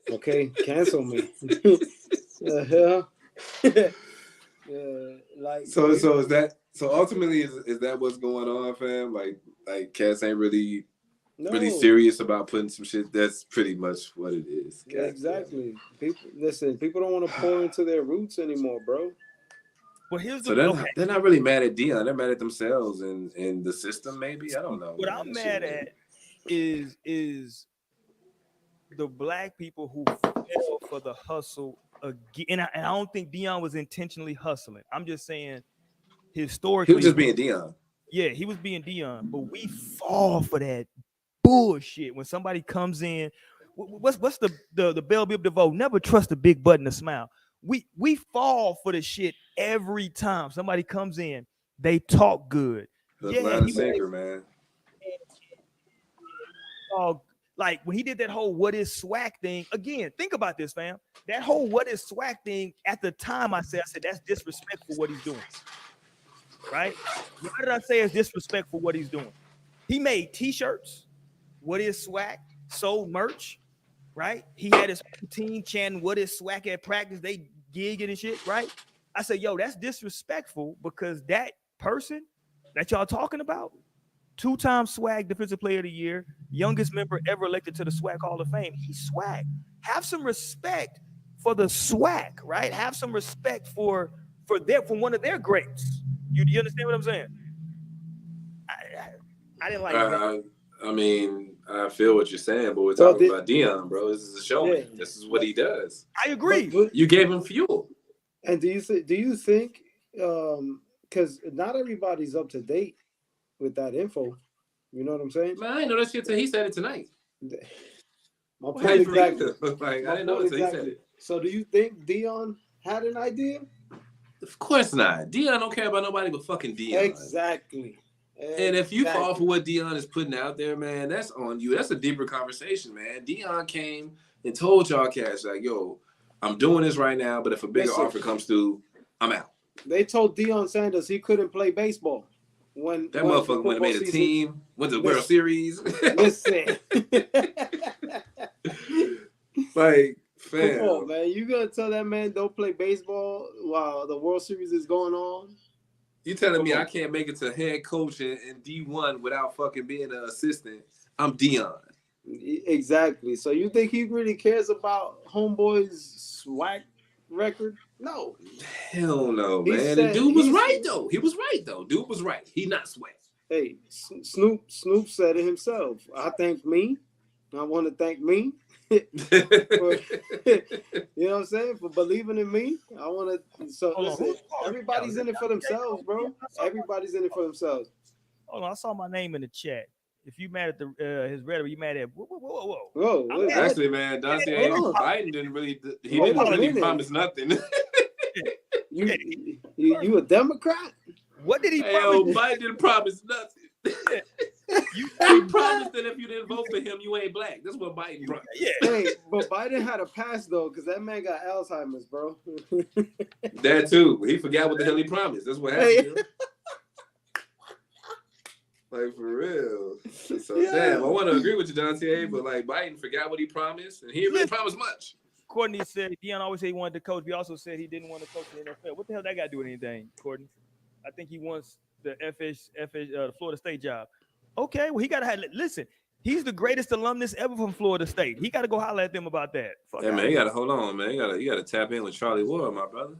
Okay, cancel me. The hell? Like so is that so ultimately is that what's going on, fam? Like cats ain't really serious about putting some shit. That's pretty much what it is. Yeah, exactly. People don't want to pour into their roots anymore, bro. Well, here's so they're not really mad at Deion. They're mad at themselves and the system, maybe. I don't know. What I'm mad at is the black people who fell for the hustle again. And I don't think Deion was intentionally hustling. I'm just saying historically. He was just being Deion. Yeah, he was being Deion. But we fall for that bullshit when somebody comes in. What's the Bell Biv DeVoe? Never trust a big button to smile. We fall for the shit every time somebody comes in. They talk good. He sinker, man. Like when he did that whole "what is swag" thing again. Think about this, fam. That whole "what is swag" thing. At the time, I said that's disrespectful what he's doing. Right? Why did I say it's disrespectful what he's doing? He made T-shirts. What is swag? Sold merch. Right? He had his team chanting "what is swag" at practice. They gigging and shit. Right? I said, yo, that's disrespectful because that person that y'all talking about, 2-time swag defensive player of the year, youngest member ever elected to the swag Hall of Fame. He's swag. Have some respect for the swag, right? Have some respect for one of their greats. You understand what I'm saying? I didn't like that. I mean, I feel what you're saying, but we're talking about Deion, bro. This is a showman. Yeah. This is what he does. I agree. But you gave him fuel. And do you think because not everybody's up to date with that info? You know what I'm saying? Man, I didn't know that shit till he said it tonight. My point exactly. I didn't know it till he said it. So do you think Deion had an idea? Of course not. Deion don't care about nobody but fucking Deion. Exactly. And if you fall for what Deion is putting out there, man, that's on you. That's a deeper conversation, man. Deion came and told y'all cats, like, yo, I'm doing this right now, but if a bigger offer comes through, I'm out. They told Deion Sanders he couldn't play baseball. When that motherfucker went and made a team, went to the World Series. Listen. Like, fam. Come on, man. You gonna tell that man don't play baseball while the World Series is going on? You telling me I can't make it to head coach in D1 without fucking being an assistant? I'm Deion. Exactly. So you think he really cares about homeboy's swag record? No. Hell no, man. The dude was right, though. He was right, though. Dude was right. He not swag. Hey, Snoop said it himself. I thank me. I want to thank me. You know what I'm saying? For believing in me. I want to. So listen, everybody's in it for themselves, bro. Everybody's in it for themselves. Hold on, I saw my name in the chat. If you mad at his rhetoric, you mad at whoa. Actually, man, Dante Biden didn't really promise nothing. You a Democrat? What did he promise? Yo, Biden didn't promise nothing. He promised that if you didn't vote for him, you ain't black. That's what Biden promised. Yeah. Hey, but Biden had a pass though, because that man got Alzheimer's, bro. That too. He forgot what the hell he promised. That's what happened. Hey. Like for real. So damn, I want to agree with you, Dante, but like Biden forgot what he promised, and he didn't really promise much. Courtney said Deion always said he wanted to coach. He also said he didn't want to coach the NFL. What the hell that got to do with anything, Courtney? I think he wants the the Florida State job. Okay, well he got to have. Listen, he's the greatest alumnus ever from Florida State. He got to go holler at them about that. Fuck man, you got to hold on, man. You got to tap in with Charlie Ward, my brother.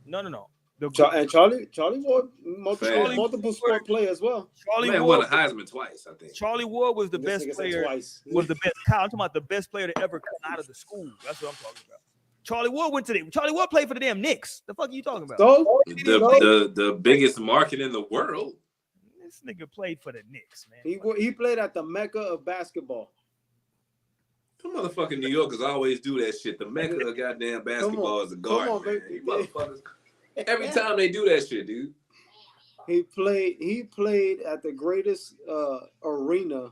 No. And Charlie Ward, multiple sport player as well. Charlie man Ward won a Heisman twice, I think. Charlie Ward was the best player. Was the best. Kyle, I'm talking about the best player to ever come out of the school. That's what I'm talking about. Charlie Ward played for the damn Knicks. The fuck are you talking about? So the biggest market in the world. This nigga played for the Knicks, man. He played at the Mecca of basketball. The motherfucking New Yorkers always do that shit. The Mecca of goddamn basketball is a garden, man. You motherfuckers. Every time they do that shit, dude. He played at the greatest arena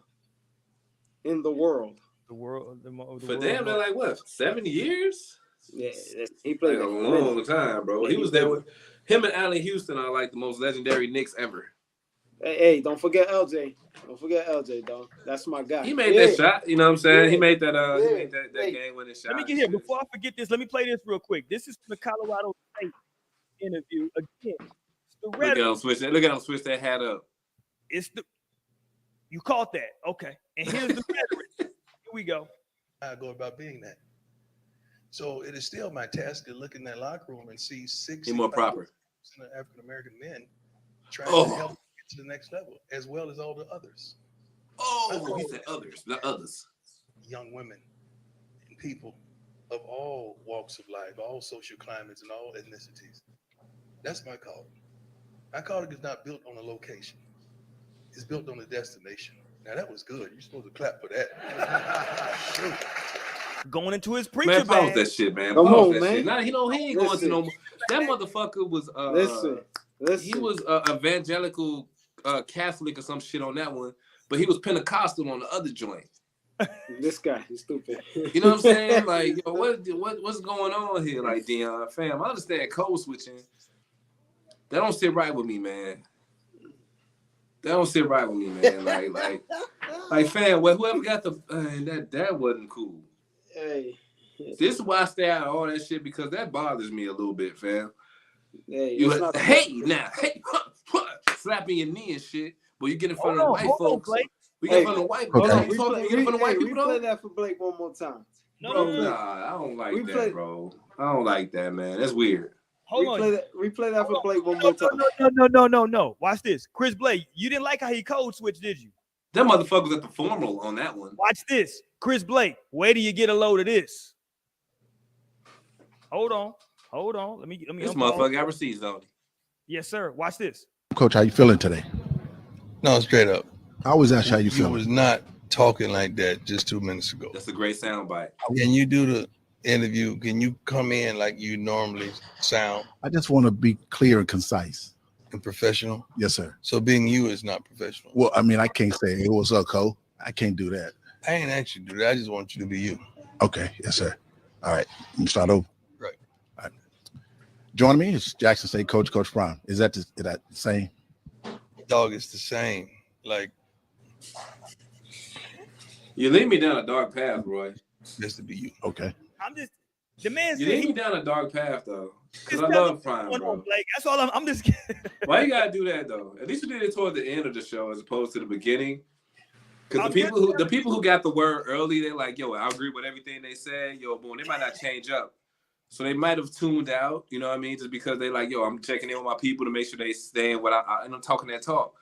in the world. For damn, they're like what, 7 years? Yeah, he played like a long time, bro. Yeah, he was there with him and Allen Houston are like the most legendary Knicks ever. Hey, don't forget LJ. Don't forget LJ, dog. That's my guy. He made that shot. You know what I'm saying? He made that game-winning shot. Let me get here. Before I forget this, let me play this real quick. This is the Colorado State interview again. Look at him switch that hat up. You caught that. Okay. And here's the rhetoric. Here we go. I go about being that. So it is still my task to look in that locker room and see 60 more proper African American men trying to help get to the next level, as well as all the others. He said others, not others. Young women and people of all walks of life, all social climates, and all ethnicities. That's my calling. My calling is not built on a location. It's built on a destination. Now that was good. You're supposed to clap for that. Going into his preacher man, pause that shit, man. Come pause on, that man. Shit. Nah, he ain't going to no more. That motherfucker was listen. He was evangelical Catholic or some shit on that one, but he was Pentecostal on the other joint. This guy, he's stupid. You know what I'm saying? Like, yo, what's going on here? Like, Deion, fam, I understand code switching. That don't sit right with me, man. That don't sit right with me, man. Like, fam, whoever got that wasn't cool. Hey, this is why I stay out of all that shit, because that bothers me a little bit, fam. Hey, slapping your knee and shit, but you get in front of the white folks. We get in front of the white folks. Replay that for Blake one more time. Nah, I don't like that, bro. I don't like that, man. That's weird. Replay that for Blake one more time. No. Watch this. Chris Blake, you didn't like how he code switched, did you? That motherfucker was at the formal on that one. Watch this. Chris Blake, where do you get a load of this? Hold on. Let me. This motherfucker got receipts on it. Yes, sir. Watch this. Coach, how you feeling today? No, straight up. I always ask how you feeling. You was not talking like that just 2 minutes ago. That's a great soundbite. Can you do the interview? Can you come in like you normally sound? I just want to be clear and concise. And professional? Yes, sir. So being you is not professional? Well, I mean, I can't say, hey, what's up, Cole? I can't do that. I ain't asked you to do that. I just want you to be you. Okay. Yes, sir. All right. Let me start over. Right. All right. Joining me is Jackson State Coach Brown. Is that the same? Dog, it's the same. Like, you lead me down a dark path, Roy. Just to be you. Okay. I'm just the man. You lead me down a dark path, though. Because I love Prime, bro. That's all. I'm just kidding. Why you gotta do that, though? At least you did it toward the end of the show as opposed to the beginning. Because the people who got the word early, they're like, yo, I agree with everything they said. Yo, boom, they might not change up. So they might have tuned out, you know what I mean? Just because they like, yo, I'm checking in with my people to make sure they stay in and I'm talking that talk.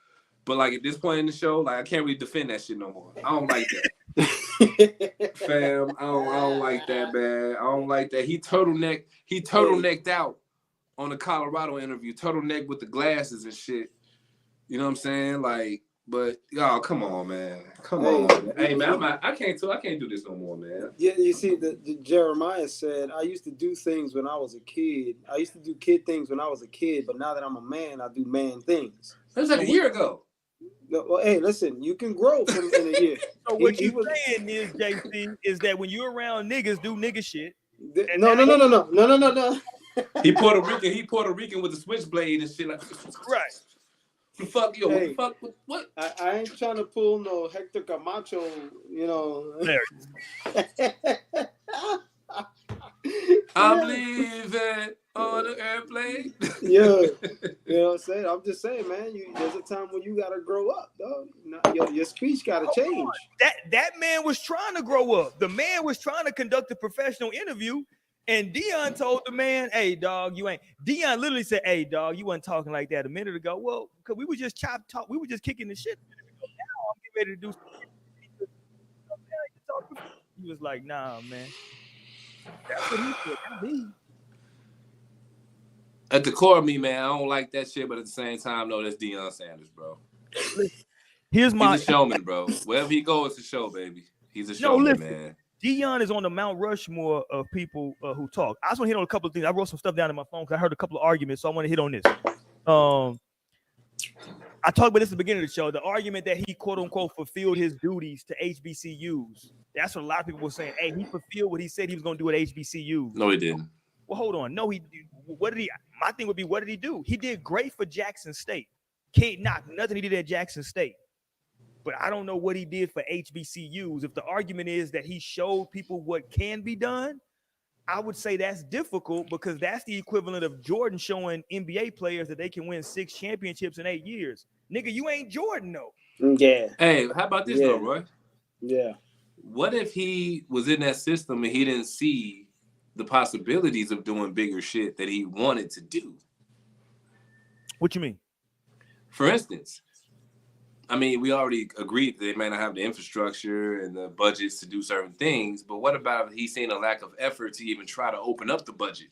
But like at this point in the show, like I can't really defend that shit no more. I don't like that. Fam, I don't like that, man. I don't like that. He turtlenecked out on the Colorado interview, turtleneck with the glasses and shit. You know what I'm saying? Like, but y'all, come on, man. Come on, man. Hey, man, I can't do this no more, man. Yeah, you see, the Jeremiah said, I used to do things when I was a kid. I used to do kid things when I was a kid, but now that I'm a man, I do man things. That was like a year ago. No, well, hey, listen, you can grow from in a year. So what you saying is, JC, is that when you're around niggas, do nigga shit. No. He Puerto Rican with the switchblade and shit like. Right. Fuck you. Hey, Fuck what? I ain't trying to pull no Hector Camacho, you know. I'm leaving on the airplane. Yeah, you know what I'm saying? I'm just saying, man. There's a time when you gotta grow up, dog. Your speech gotta change. That man was trying to grow up. The man was trying to conduct a professional interview, and Deion told the man, "Hey, dog, you ain't." Deion literally said, "Hey, dog, you wasn't talking like that a minute ago." Well, because we were just talk. We were just kicking the shit. Now I'm getting ready to do something. He was like, "Nah, man." That's what he said. That's me. At the core of me, man, I don't like that shit, but at the same time, no, that's Deion Sanders, bro. He's a showman, bro. Wherever he goes, it's a show, baby. He's a showman, man. Deion is on the Mount Rushmore of people who talk. I just want to hit on a couple of things. I wrote some stuff down in my phone because I heard a couple of arguments, so I want to hit on this. I talked about this at the beginning of the show. The argument that he quote unquote fulfilled his duties to HBCUs. That's what a lot of people were saying. Hey, he fulfilled what he said he was going to do at HBCUs. No, he didn't. Well, hold on. No, what did he? My thing would be, what did he do? He did great for Jackson State. Can't knock nothing he did at Jackson State. But I don't know what he did for HBCUs. If the argument is that he showed people what can be done, I would say that's difficult because that's the equivalent of Jordan showing NBA players that they can win 6 championships in 8 years. Nigga, you ain't Jordan, though. Yeah. Hey, how about this, though, Roy? Yeah. What if he was in that system and he didn't see the possibilities of doing bigger shit that he wanted to do? What you mean? For instance, I mean, we already agreed that they may not have the infrastructure and the budgets to do certain things, but what about if he's seen a lack of effort to even try to open up the budget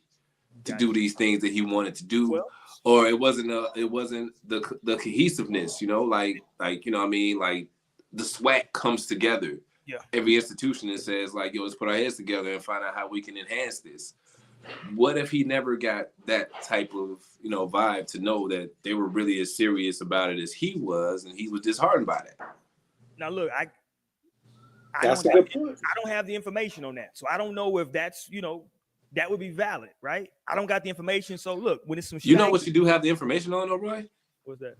to do these things that he wanted to do? Well, or it wasn't the cohesiveness, you know, like you know what I mean, like the SWAT comes together. Yeah. Every institution that says like, yo, let's put our heads together and find out how we can enhance this. What if he never got that type of, you know, vibe to know that they were really as serious about it as he was, and he was disheartened by that? Now, look, I that's a good point. I don't have the information on that, so I don't know if that's, you know, that would be valid, right? I don't got the information, so look, when it's some shit, you know what you do have the information on, though, Roy? What's that?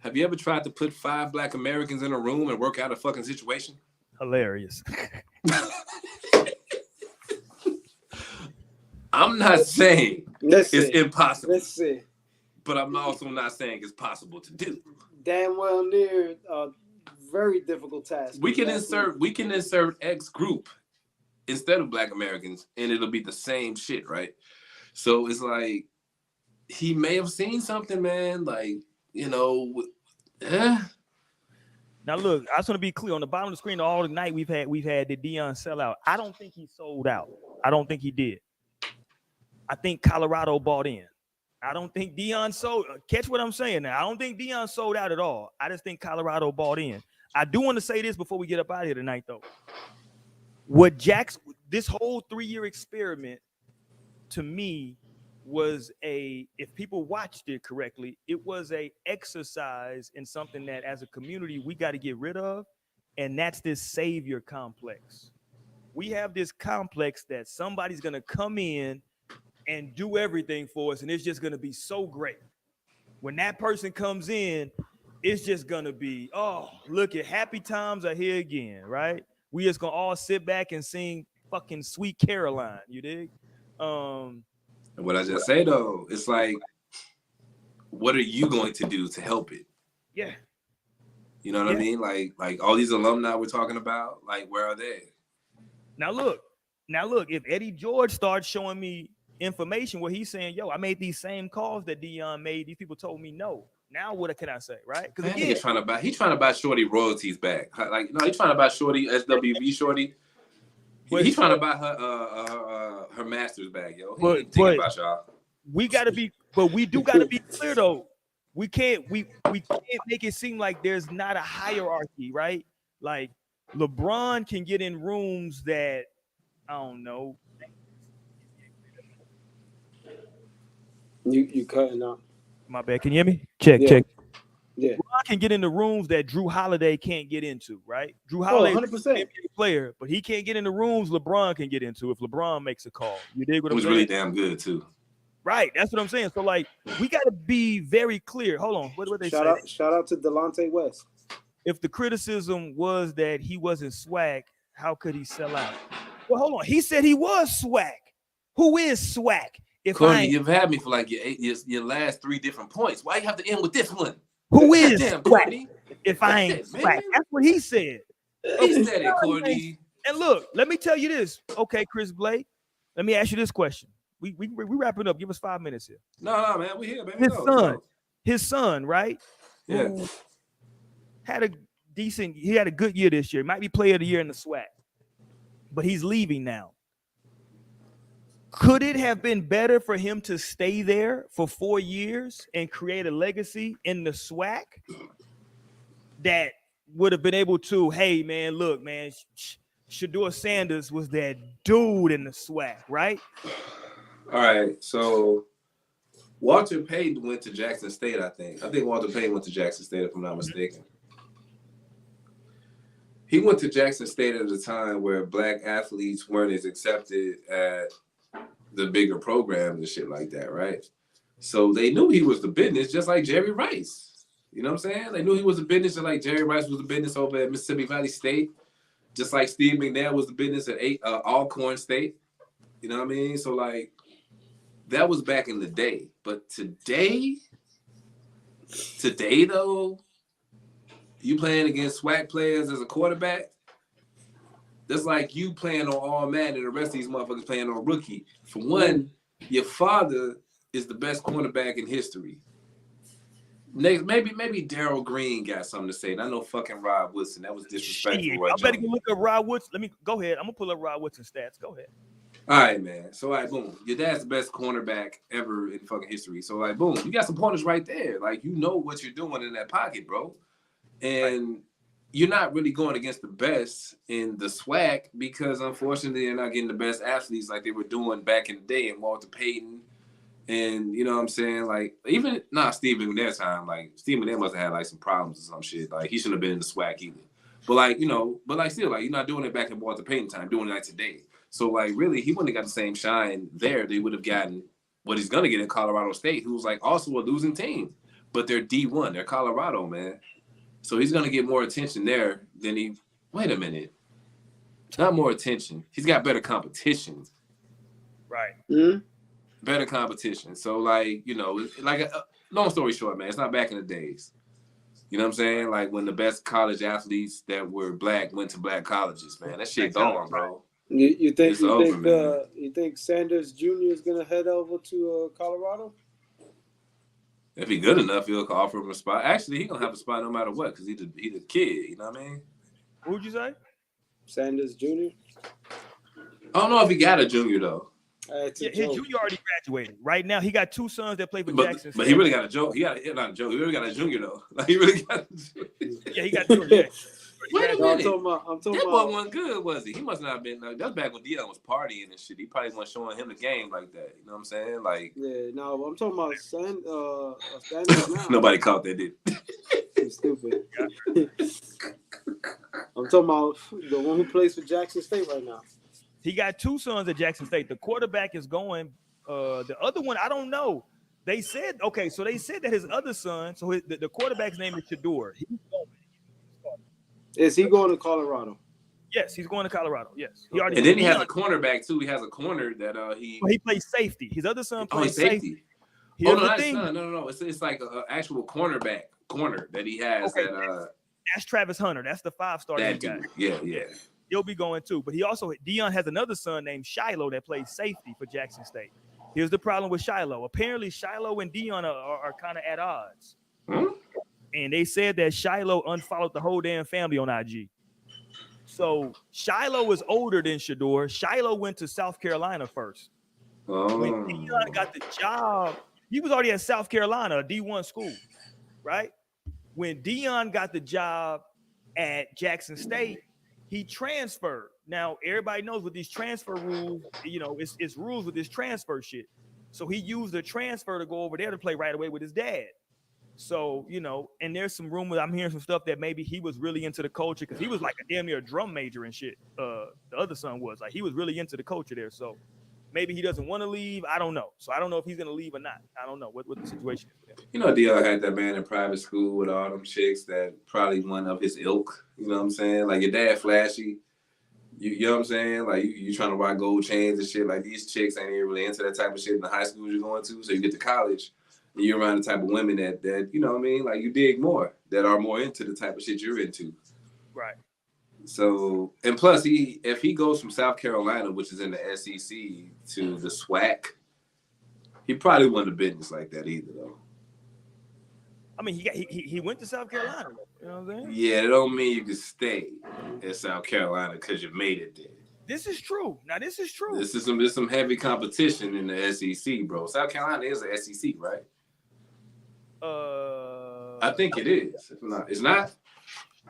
Have you ever tried to put 5 Black Americans in a room and work out a fucking situation? Hilarious. I'm not saying it's impossible. Let's see. But I'm also not saying it's possible to do. Damn well near a very difficult task. We can insert X group instead of Black Americans, and it'll be the same shit, right? So it's like he may have seen something, man. Like, you know, Now look, I just want to be clear. On the bottom of the screen all the night we've had the Deion sellout. I don't think he sold out. I don't think he did. I think Colorado bought in. I don't think Deion sold. Catch what I'm saying now. I don't think Deion sold out at all. I just think Colorado bought in. I do want to say this before we get up out of here tonight, though. This whole 3-year experiment, to me, was if people watched it correctly, it was a exercise in something that as a community we got to get rid of, and that's this savior complex. We have this complex that somebody's going to come in and do everything for us, and it's just going to be so great. When that person comes in, it's just going to be, oh, look at happy times are here again, right? We just going to all sit back and sing fucking Sweet Caroline, you dig? What I just say, though, it's like, what are you going to do to help it? Yeah. You know what I mean? Like all these alumni we're talking about, like, where are they? Now look, if Eddie George starts showing me information where he's saying, yo, I made these same calls that Deion made, these people told me no. Now what can I say, right? Because he's trying to buy Shorty royalties back. Like, no, he's trying to buy Shorty SWV Shorty. He's trying to buy her masters back, yo. He ain't thinking about y'all. We do gotta be clear though. We can't make it seem like there's not a hierarchy, right? Like LeBron can get in rooms that I don't know. You cutting out. My bad. Can you hear me? Check. Yeah. LeBron can get into rooms that Drew Holiday can't get into, right? Drew Oh, Holiday is 100%. an NBA player, but he can't get into rooms LeBron can get into if LeBron makes a call. You dig what It I'm was saying? really damn good too. Right. That's what I'm saying. So, like, we got to be very clear. Hold on. What they say? Shout out to Delonte West. If the criticism was that he wasn't swag, how could he sell out? Well, hold on. He said he was swag. Who is swag? If Courtney, you've had me for like your last 3 different points. Why you have to end with this one? who is Damn, swag? Courtney. If I ain't Man. swag, that's what he said. He said it, Courtney. And look, let me tell you this. Okay, Chris Blake, let me ask you this question. We wrapping up. Give us 5 minutes here. No, man, we here, baby. His son, right? Yeah. Who had a good year this year. Might be player of the year in the SWAC. But he's leaving now. Could it have been better for him to stay there for 4 years and create a legacy in the SWAC that would have been able to, hey, man, look, man, Shedeur Sanders was that dude in the SWAC, right? All right, so Walter Payton went to Jackson State, I think. I think Walter Payton went to Jackson State, if I'm not mistaken. He went to Jackson State at a time where black athletes weren't as accepted at the bigger programs and shit like that, right? So they knew he was the business, just like Jerry Rice. You know what I'm saying? They knew he was the business, just like Jerry Rice was the business over at Mississippi Valley State, just like Steve McNair was the business at Alcorn State. You know what I mean? So, like, that was back in the day. But today though, you playing against SWAC players as a quarterback, that's like you playing on All Madden and the rest of these motherfuckers playing on rookie. For one, your father is the best cornerback in history. Next, maybe Darryl Green got something to say. And I know fucking Rod Woodson. That was disrespectful. I better go look up Rod Woodson. Let me go ahead. I'm gonna pull up Rod Woodson stats. Go ahead. All right, man. So, like, boom. Your dad's the best cornerback ever in fucking history. So, like, boom. You got some pointers right there. Like, you know what you're doing in that pocket, bro. And you're not really going against the best in the SWAC because, unfortunately, they're not getting the best athletes like they were doing back in the day. And Walter Payton and, you know what I'm saying? Like, even, Steve McNair time. Like, Steve McNair must have had, like, some problems or some shit. Like, he shouldn't have been in the SWAC either. But, like, you know, still, like, you're not doing it back in Walter Payton time, doing it like today. So, like, really, he wouldn't have got the same shine there. They would have gotten what he's going to get in Colorado State, who's, like, also a losing team. But they're D1. They're Colorado, man. So he's going to get more attention there than he – wait a minute. Not more attention. He's got better competition. Right. Mm-hmm. Better competition. So, like, you know, like, long story short, man, it's not back in the days. You know what I'm saying? Like, when the best college athletes that were black went to black colleges, man. That shit gone, bro. You think Sanders Jr. is gonna head over to Colorado? If he good enough, he'll offer him a spot. Actually, he gonna have a spot no matter what, because he's a kid. You know what I mean? Who'd you say? Sanders Jr. I don't know if he got a junior though. His junior already graduated. Right now, he got 2 sons that play for Jackson State. But he really got a joke. He really got a junior though. Like, he really got. Yeah, he got 2. Yeah. Wait a minute. I'm talking that about, boy wasn't good, was he? He must not have been. Like, that's back when Deion was partying and shit. He probably wasn't showing him the game like that. You know what I'm saying? Like, yeah, no, I'm talking about Sanders now. Nobody caught that, did? You're stupid. I'm talking about the one who plays for Jackson State right now. He got 2 sons at Jackson State. The quarterback is going. The other one, I don't know. They said that his other son. So the quarterback's name is Shedeur. Is he going to Colorado? Yes, he's going to Colorado. Yes, he already. And then he has a cornerback too. He has a corner that he plays safety. His other son plays safety. Here's no, the thing. No. It's like an actual corner that he has. Okay, that's Travis Hunter. That's the 5-star that guy. Yeah. He'll be going too. But Deion has another son named Shiloh that plays safety for Jackson State. Here's the problem with Shiloh. Apparently, Shiloh and Deion are kind of at odds. And they said that Shiloh unfollowed the whole damn family on IG. So Shiloh is older than Shedeur. Shiloh went to South Carolina first. When Deion got the job, he was already at South Carolina, a D1 school, right? When Deion got the job at Jackson State, he transferred. Now, everybody knows with these transfer rules, you know, it's rules with this transfer shit. So he used the transfer to go over there to play right away with his dad. So, and there's some rumors. I'm hearing some stuff that maybe he was really into the culture because he was like a damn near drum major and shit. The other son was like, he was really into the culture there. So maybe he doesn't want to leave. I don't know. So I don't know if he's going to leave or not. I don't know what the situation is with him. Deion had that man in private school with all them chicks that probably one of his ilk. You know what I'm saying? Like your dad flashy. You know what I'm saying? Like you trying to buy gold chains and shit. Like these chicks ain't even really into that type of shit in the high school you're going to. So you get to college. You're around the type of women that you know what I mean, like you dig more, that are more into the type of shit you're into. Right. So, and plus, if he goes from South Carolina, which is in the SEC, to the SWAC, he probably wouldn't have business like that either, though. I mean, he went to South Carolina. You know what I'm saying? Yeah, it don't mean you can stay in South Carolina because you made it there. This is true. Now, this is true. This is some heavy competition in the SEC, bro. South Carolina is the SEC, right? I think it is. If not, it's not.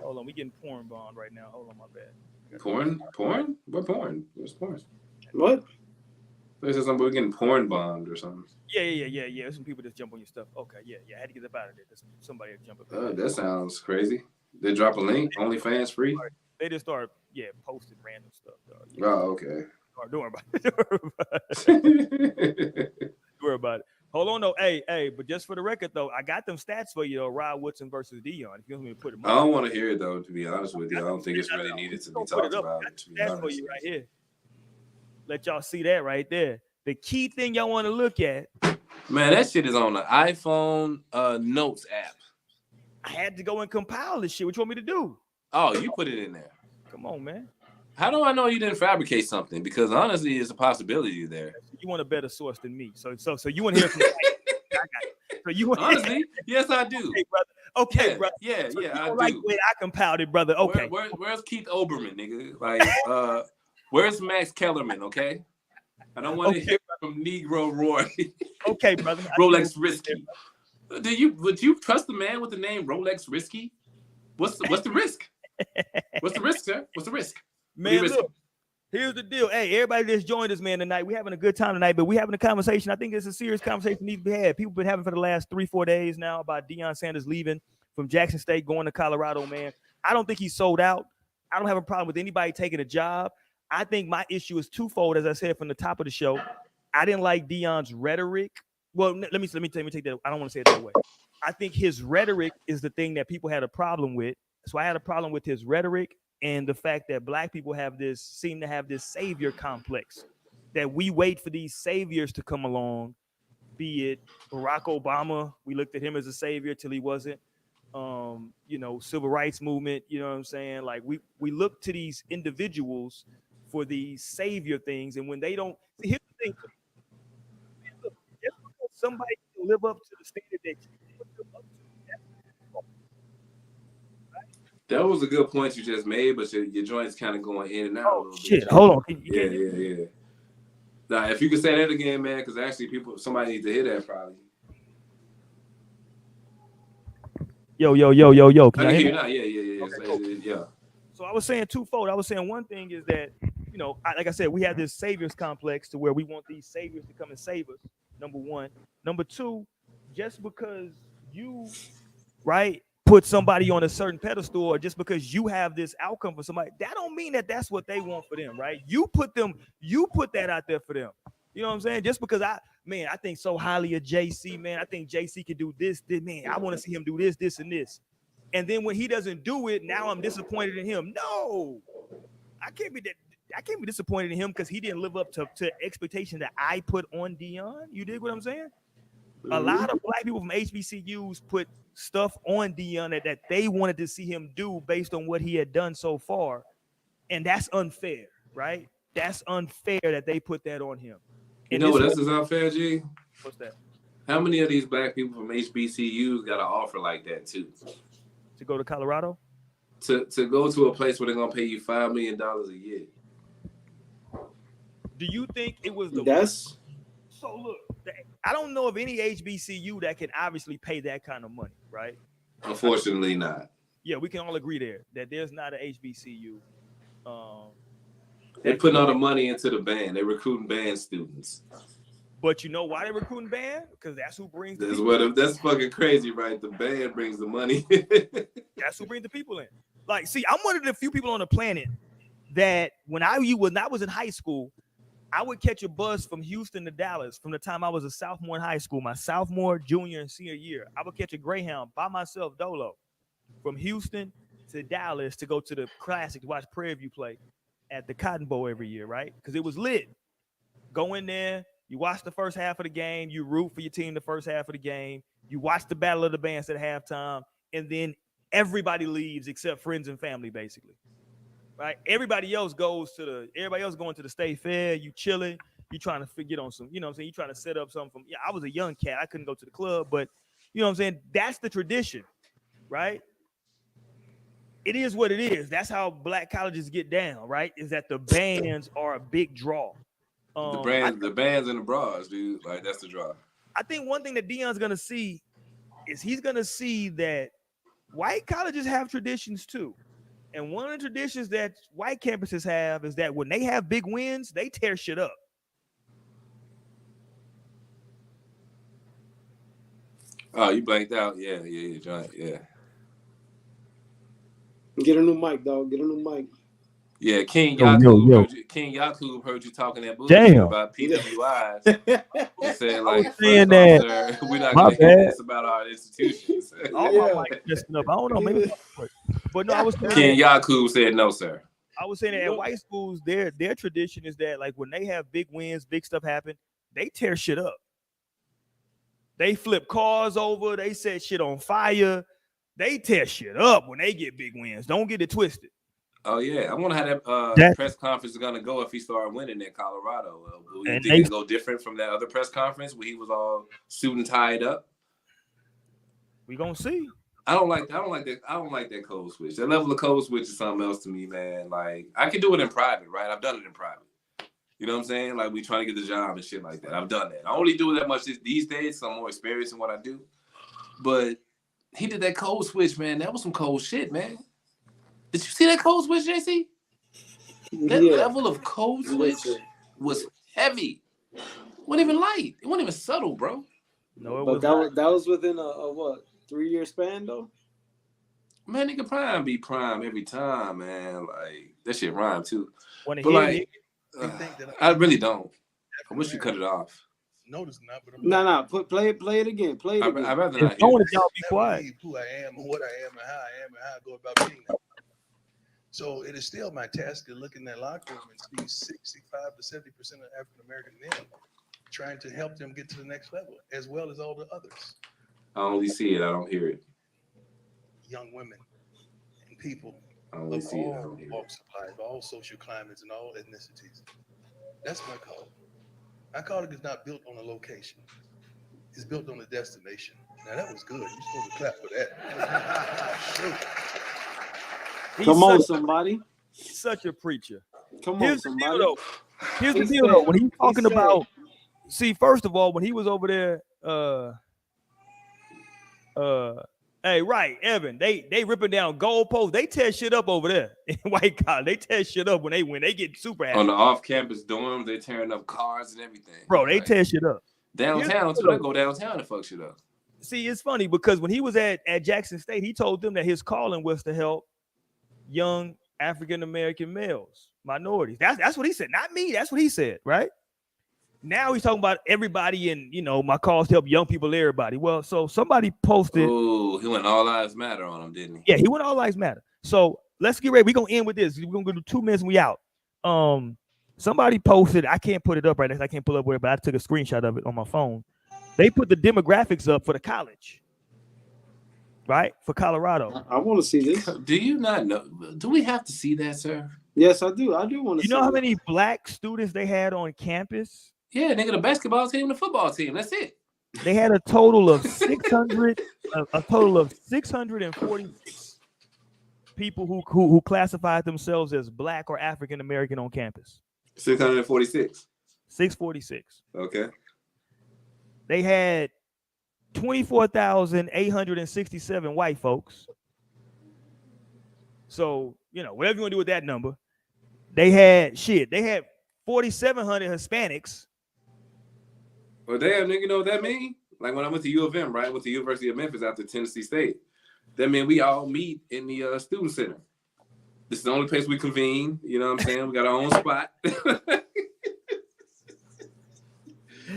Hold on, we getting porn bombed right now. Hold on, my bad. Porn? What porn? What's porn? What? This is something we're getting porn bombed or something. Yeah. Some people just jump on your stuff. Okay, yeah. I had to get up out of there. Somebody jump up. That sounds crazy. They drop a link, OnlyFans free. They just start, posting random stuff. Oh, okay. Don't worry about it. Don't worry about it. Hold on, though. Hey, but just for the record, though, I got them stats for you, though. Rod Woodson versus Deion. If you want me to put them I don't want to hear it, though, to be honest with you. I don't think it's really needed to be talked about. Stats for you right here. Let y'all see that right there. The key thing y'all want to look at. Man, that shit is on the iPhone Notes app. I had to go and compile this shit. What you want me to do? Oh, you put it in there. Come on, man. How do I know you didn't fabricate something? Because honestly, it's a possibility there. You want a better source than me. So you want to hear from I got it. So you want honestly, yes, I do. Okay, brother. Okay, yeah, brother. Yeah, so I do. Like the way I compiled it, brother. Okay. Where's Keith Olbermann, nigga? Like, where's Max Kellerman? Okay. I don't want to hear from Negro Roy. Okay, brother. Rolex Risky. Would you trust the man with the name Rolex Risky? What's the risk? What's the risk, sir? What's the risk? Man, look, here's the deal. Hey, everybody that's joined us, man, tonight. We're having a good time tonight, but we're having a conversation. I think it's a serious conversation that needs to be had. People have been having for the last 3-4 days now about Deion Sanders leaving from Jackson State, going to Colorado, man. I don't think he's sold out. I don't have a problem with anybody taking a job. I think my issue is twofold, as I said from the top of the show. I didn't like Deion's rhetoric. Well, let me take that. I don't want to say it that way. I think his rhetoric is the thing that people had a problem with. So I had a problem with his rhetoric and the fact that black people seem to have this savior complex, that we wait for these saviors to come along, be it Barack Obama. We looked at him as a savior till he wasn't. Civil rights movement, you know what I'm saying? Like we look to these individuals for these savior things. And when they don't, here's the thing. Man, look, just because somebody can live up to the standard that you live up to, that was a good point you just made, but your joint's kind of going in and out a little shit. bit. Hold on. Yeah. Now, if you could say that again, man, because actually somebody needs to hear that probably. Yo. I can hear you now. Yeah. Okay, cool. Yeah. So I was saying twofold. I was saying one thing is that, like I said, we have this saviors complex to where we want these saviors to come and save us. Number one. Number two, just because you, put somebody on a certain pedestal, or just because you have this outcome for somebody, that don't mean that that's what they want for them, right? You put that out there for them. You know what I'm saying? Just because I think so highly of JC, man. I think JC can do this, man. I want to see him do this, and this. And then when he doesn't do it, now I'm disappointed in him. No, I can't be disappointed in him because he didn't live up to expectation that I put on Deion. You dig what I'm saying? A lot of black people from HBCUs put stuff on Deion that they wanted to see him do based on what he had done so far. And that's unfair, right? That's unfair that they put that on him. You know what else is unfair, G? What's that? How many of these black people from HBCUs got an offer like that too? To go to Colorado? To go to a place where they're gonna pay you $5 million a year. Do you think it was the That's so look, I don't know of any HBCU that can obviously pay that kind of money, right? Unfortunately not. Yeah, we can all agree there that there's not an HBCU. They're putting all the money into the band. They're recruiting band students. But you know why they're recruiting band? Because that's who brings the That's people in. that's fucking crazy, right? The band brings the money. That's who brings the people in. Like, see, I'm one of the few people on the planet that when I was in high school, I would catch a bus from Houston to Dallas from the time I was a sophomore in high school, my sophomore, junior, and senior year. I would catch a Greyhound by myself, dolo, from Houston to Dallas to go to the Classic to watch Prairie View play at the Cotton Bowl every year, right? Because it was lit. Go in there, you watch the first half of the game, you root for your team the first half of the game, you watch the Battle of the Bands at halftime, and then everybody leaves except friends and family, basically. Right? Everybody else going to the state fair, you chilling, you trying to get on some, you know what I'm saying? You trying to set up something from, I was a young cat, I couldn't go to the club, but you know what I'm saying? That's the tradition, right? It is what it is. That's how black colleges get down, right? Is that the bands are a big draw. The bands and the bras, dude. Like, that's the draw. I think one thing that Deion's gonna see is he's gonna see that white colleges have traditions too. And one of the traditions that white campuses have is that when they have big wins, they tear shit up. Oh, you blanked out? Yeah, John. Yeah. Get a new mic, dog. Get a new mic. Yeah, King Yo. Yakub heard you talking that bullshit about PWIs. And said, like, saying that, sir, we're not going to hear this about our institutions. All my mic messing up. I don't know, maybe. But no, I was saying King Yakub said no, sir. I was saying that at white schools, their tradition is that, like, when they have big wins, big stuff happen, they tear shit up. They flip cars over. They set shit on fire. They tear shit up when they get big wins. Don't get it twisted. Oh, yeah. I wonder how that press conference is going to go if he started winning in Colorado. Do you think it go different from that other press conference where he was all suit and tied up? We gonna see. I don't like that code switch. That level of code switch is something else to me, man. Like, I can do it in private, right? I've done it in private. You know what I'm saying? Like, we trying to get the job and shit like that. I've done that. I only do it that much these days, so I'm more experienced in what I do. But he did that code switch, man. That was some cold shit, man. Did you see that code switch, JC? That level of code switch was heavy. It wasn't even light. It wasn't even subtle, bro. No, it but was that was within a what, 3-year span though? Man, nigga, prime be prime every time, man. Like, that shit rhyme too. But like, I really don't. I wish you cut it off. Notice not, but no. Play it again. Play it again. I'd rather not hear this. Y'all be quiet. Who I am, and what I am, and how I am, and how I go about being that. So it is still my task to look in that locker room and see 65 to 70% of African American men trying to help them get to the next level, as well as all the others. I only see it. I don't hear it. Young women and people I only see it. I don't all hear walks of life, all social climates, and all ethnicities. That's my call. My calling is not built on a location. It's built on a destination. Now that was good. You're supposed to clap for that. Come on, somebody. He's such a preacher. Come Here's on, somebody. Here's the deal, though. When he's talking about, see, first of all, when he was over there, hey, right, Evan, they ripping down goalposts. They tear shit up over there in white collar. They tear shit up when they win. They get super happy. On the off-campus dorms, they tearing up cars and everything. Bro, they tear shit up. Downtown, too. They go downtown and fuck shit up. See, it's funny because when he was at Jackson State, he told them that his calling was to help young African-American males, minorities. That's what he said. Not me. That's what he said, right? Now he's talking about everybody and, my cause to help young people, everybody. Well, so somebody posted. Oh, he went all lives matter on him, didn't he? Yeah, he went all lives matter. So let's get ready. We're going to end with this. We're going to do 2 minutes and we out. Somebody posted, I can't put it up right now. I can't pull up with it, but I took a screenshot of it on my phone. They put the demographics up for the college, right? For Colorado. I want to see this. Do you not know? Do we have to see that, sir? Yes, I do. I do want to see You know how many black students they had on campus? Yeah, nigga, the basketball team, the football team. That's it. They had a total of 600, a total of 646 people who classified themselves as black or African American on campus. 646. 646. Okay. They had 24,867 white folks. So, whatever you want to do with that number. They had 4,700 Hispanics. Well, damn, nigga, you know what that mean? Like when I went to U of M, right? I went to University of Memphis after Tennessee State. That meant we all meet in the student center. This is the only place we convene. You know what I'm saying? We got our own spot.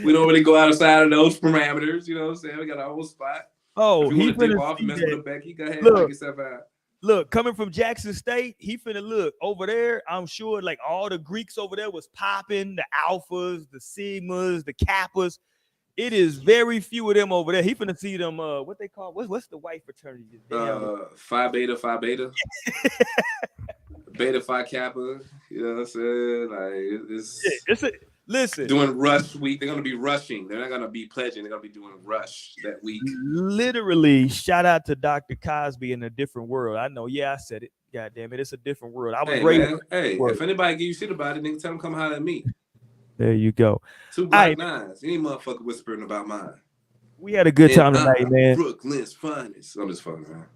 We don't really go outside of those parameters. You know what I'm saying? We got our own spot. Oh, if you want to dip off and mess with a Becky, go ahead, knock yourself out. Look, coming from Jackson State, he finna look over there. I'm sure like all the Greeks over there was popping, the alphas, the sigmas, the kappas. It is very few of them over there. He finna see them. What they call? What's the white fraternity? Phi Beta, Beta Phi Kappa. You know what I'm saying? Like listen. Doing rush week. They're gonna be rushing. They're not gonna be pledging. They're gonna be doing rush that week. Literally, shout out to Dr. Cosby in a different world. I know. Yeah, I said it. God damn it, it's a different world. I was raised. Hey, if anybody give you shit about it, nigga, tell them come holler at me. There you go. 2 Black Nines. Any motherfucker whispering about mine. We had a good time tonight, man. Brooklyn's finest. I'm just fucking around.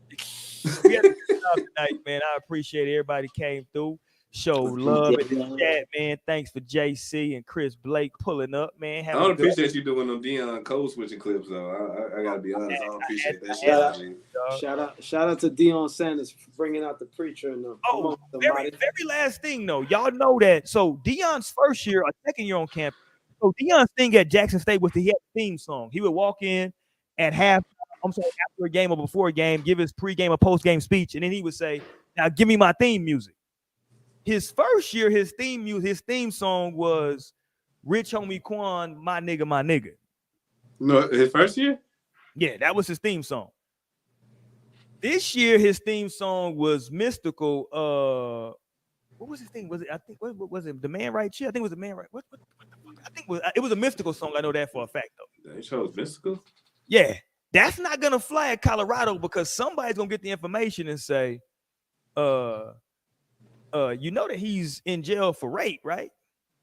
We had a good time tonight, man. I appreciate everybody came through. Show love in the chat, man. Thanks for JC and Chris Blake pulling up, man. I don't appreciate you doing them Deion code switching clips, though. I gotta be honest. I don't appreciate that shit. Shout out to Deion Sanders for bringing out the preacher and the very last thing though. Y'all know that. So Deion's first year or second year on campus. So Deion's thing at Jackson State was he had a theme song. He would walk in at after a game or before a game, give his pregame or postgame speech, and then he would say, "Now give me my theme music." His first year, his theme song was Rich Homie Quan, My Nigga, My Nigga. No, his first year? Yeah, that was his theme song. This year, his theme song was Mystical. What was his thing? Was it? I think what was it? The Man Right Chill? I think it was the Man Right. What the fuck? I think it was a Mystical song. I know that for a fact though. They chose Mystical? Yeah, that's not gonna fly at Colorado because somebody's gonna get the information and say, you know that he's in jail for rape, right?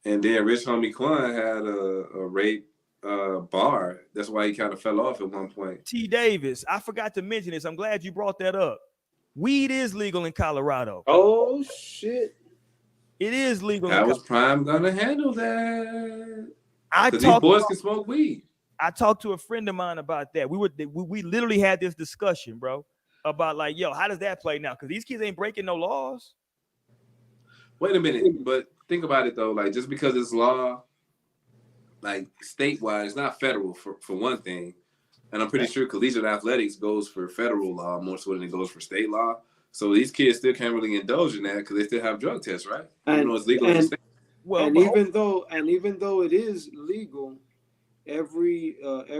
And then Rich Homie Quan had a rape bar. That's why he kind of fell off at one point. T. Davis, I forgot to mention this. I'm glad you brought that up. Weed is legal in Colorado. Oh shit! It is legal. How was Prime gonna handle that? Because these boys can smoke weed. I talked to a friend of mine about that. We literally had this discussion, bro, about like, yo, how does that play now? Because these kids ain't breaking no laws. Wait a minute, but think about it though. Like, just because it's law, like statewide, it's not federal for one thing. And I'm pretty sure collegiate athletics goes for federal law more so than it goes for state law. So these kids still can't really indulge in that because they still have drug tests, right? Even though it's legal in the state. Well, even though it is legal, every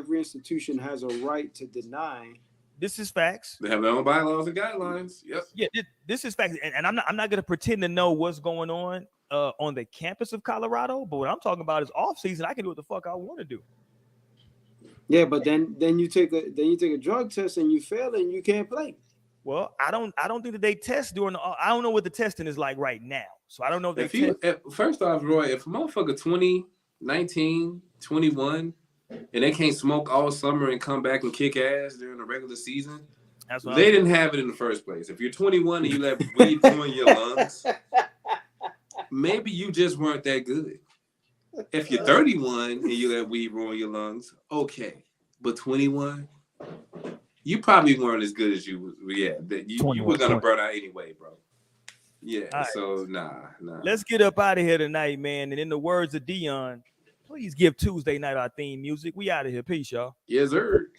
institution has a right to deny. This is facts. They have their own bylaws and guidelines. Yep. Yeah, this is facts. And I'm not gonna pretend to know what's going on the campus of Colorado, but what I'm talking about is off season. I can do what the fuck I want to do. Yeah, but then you take a drug test and you fail and you can't play. Well, I don't think that they test during I don't know what the testing is like right now. So I don't know if first off, Roy, if a motherfucker 20, 19, 21 and they can't smoke all summer and come back and kick ass during the regular season, they didn't have it in the first place. If you're 21 and you let weed ruin your lungs, maybe you just weren't that good. If you're 31 and you let weed ruin your lungs, okay. But 21, you probably weren't as good as you. Yeah, you were gonna burn out anyway, bro. Yeah, right. So nah. Let's get up out of here tonight, man. And in the words of Deion, please give Tuesday night our theme music. We out of here. Peace, y'all. Yes, sir.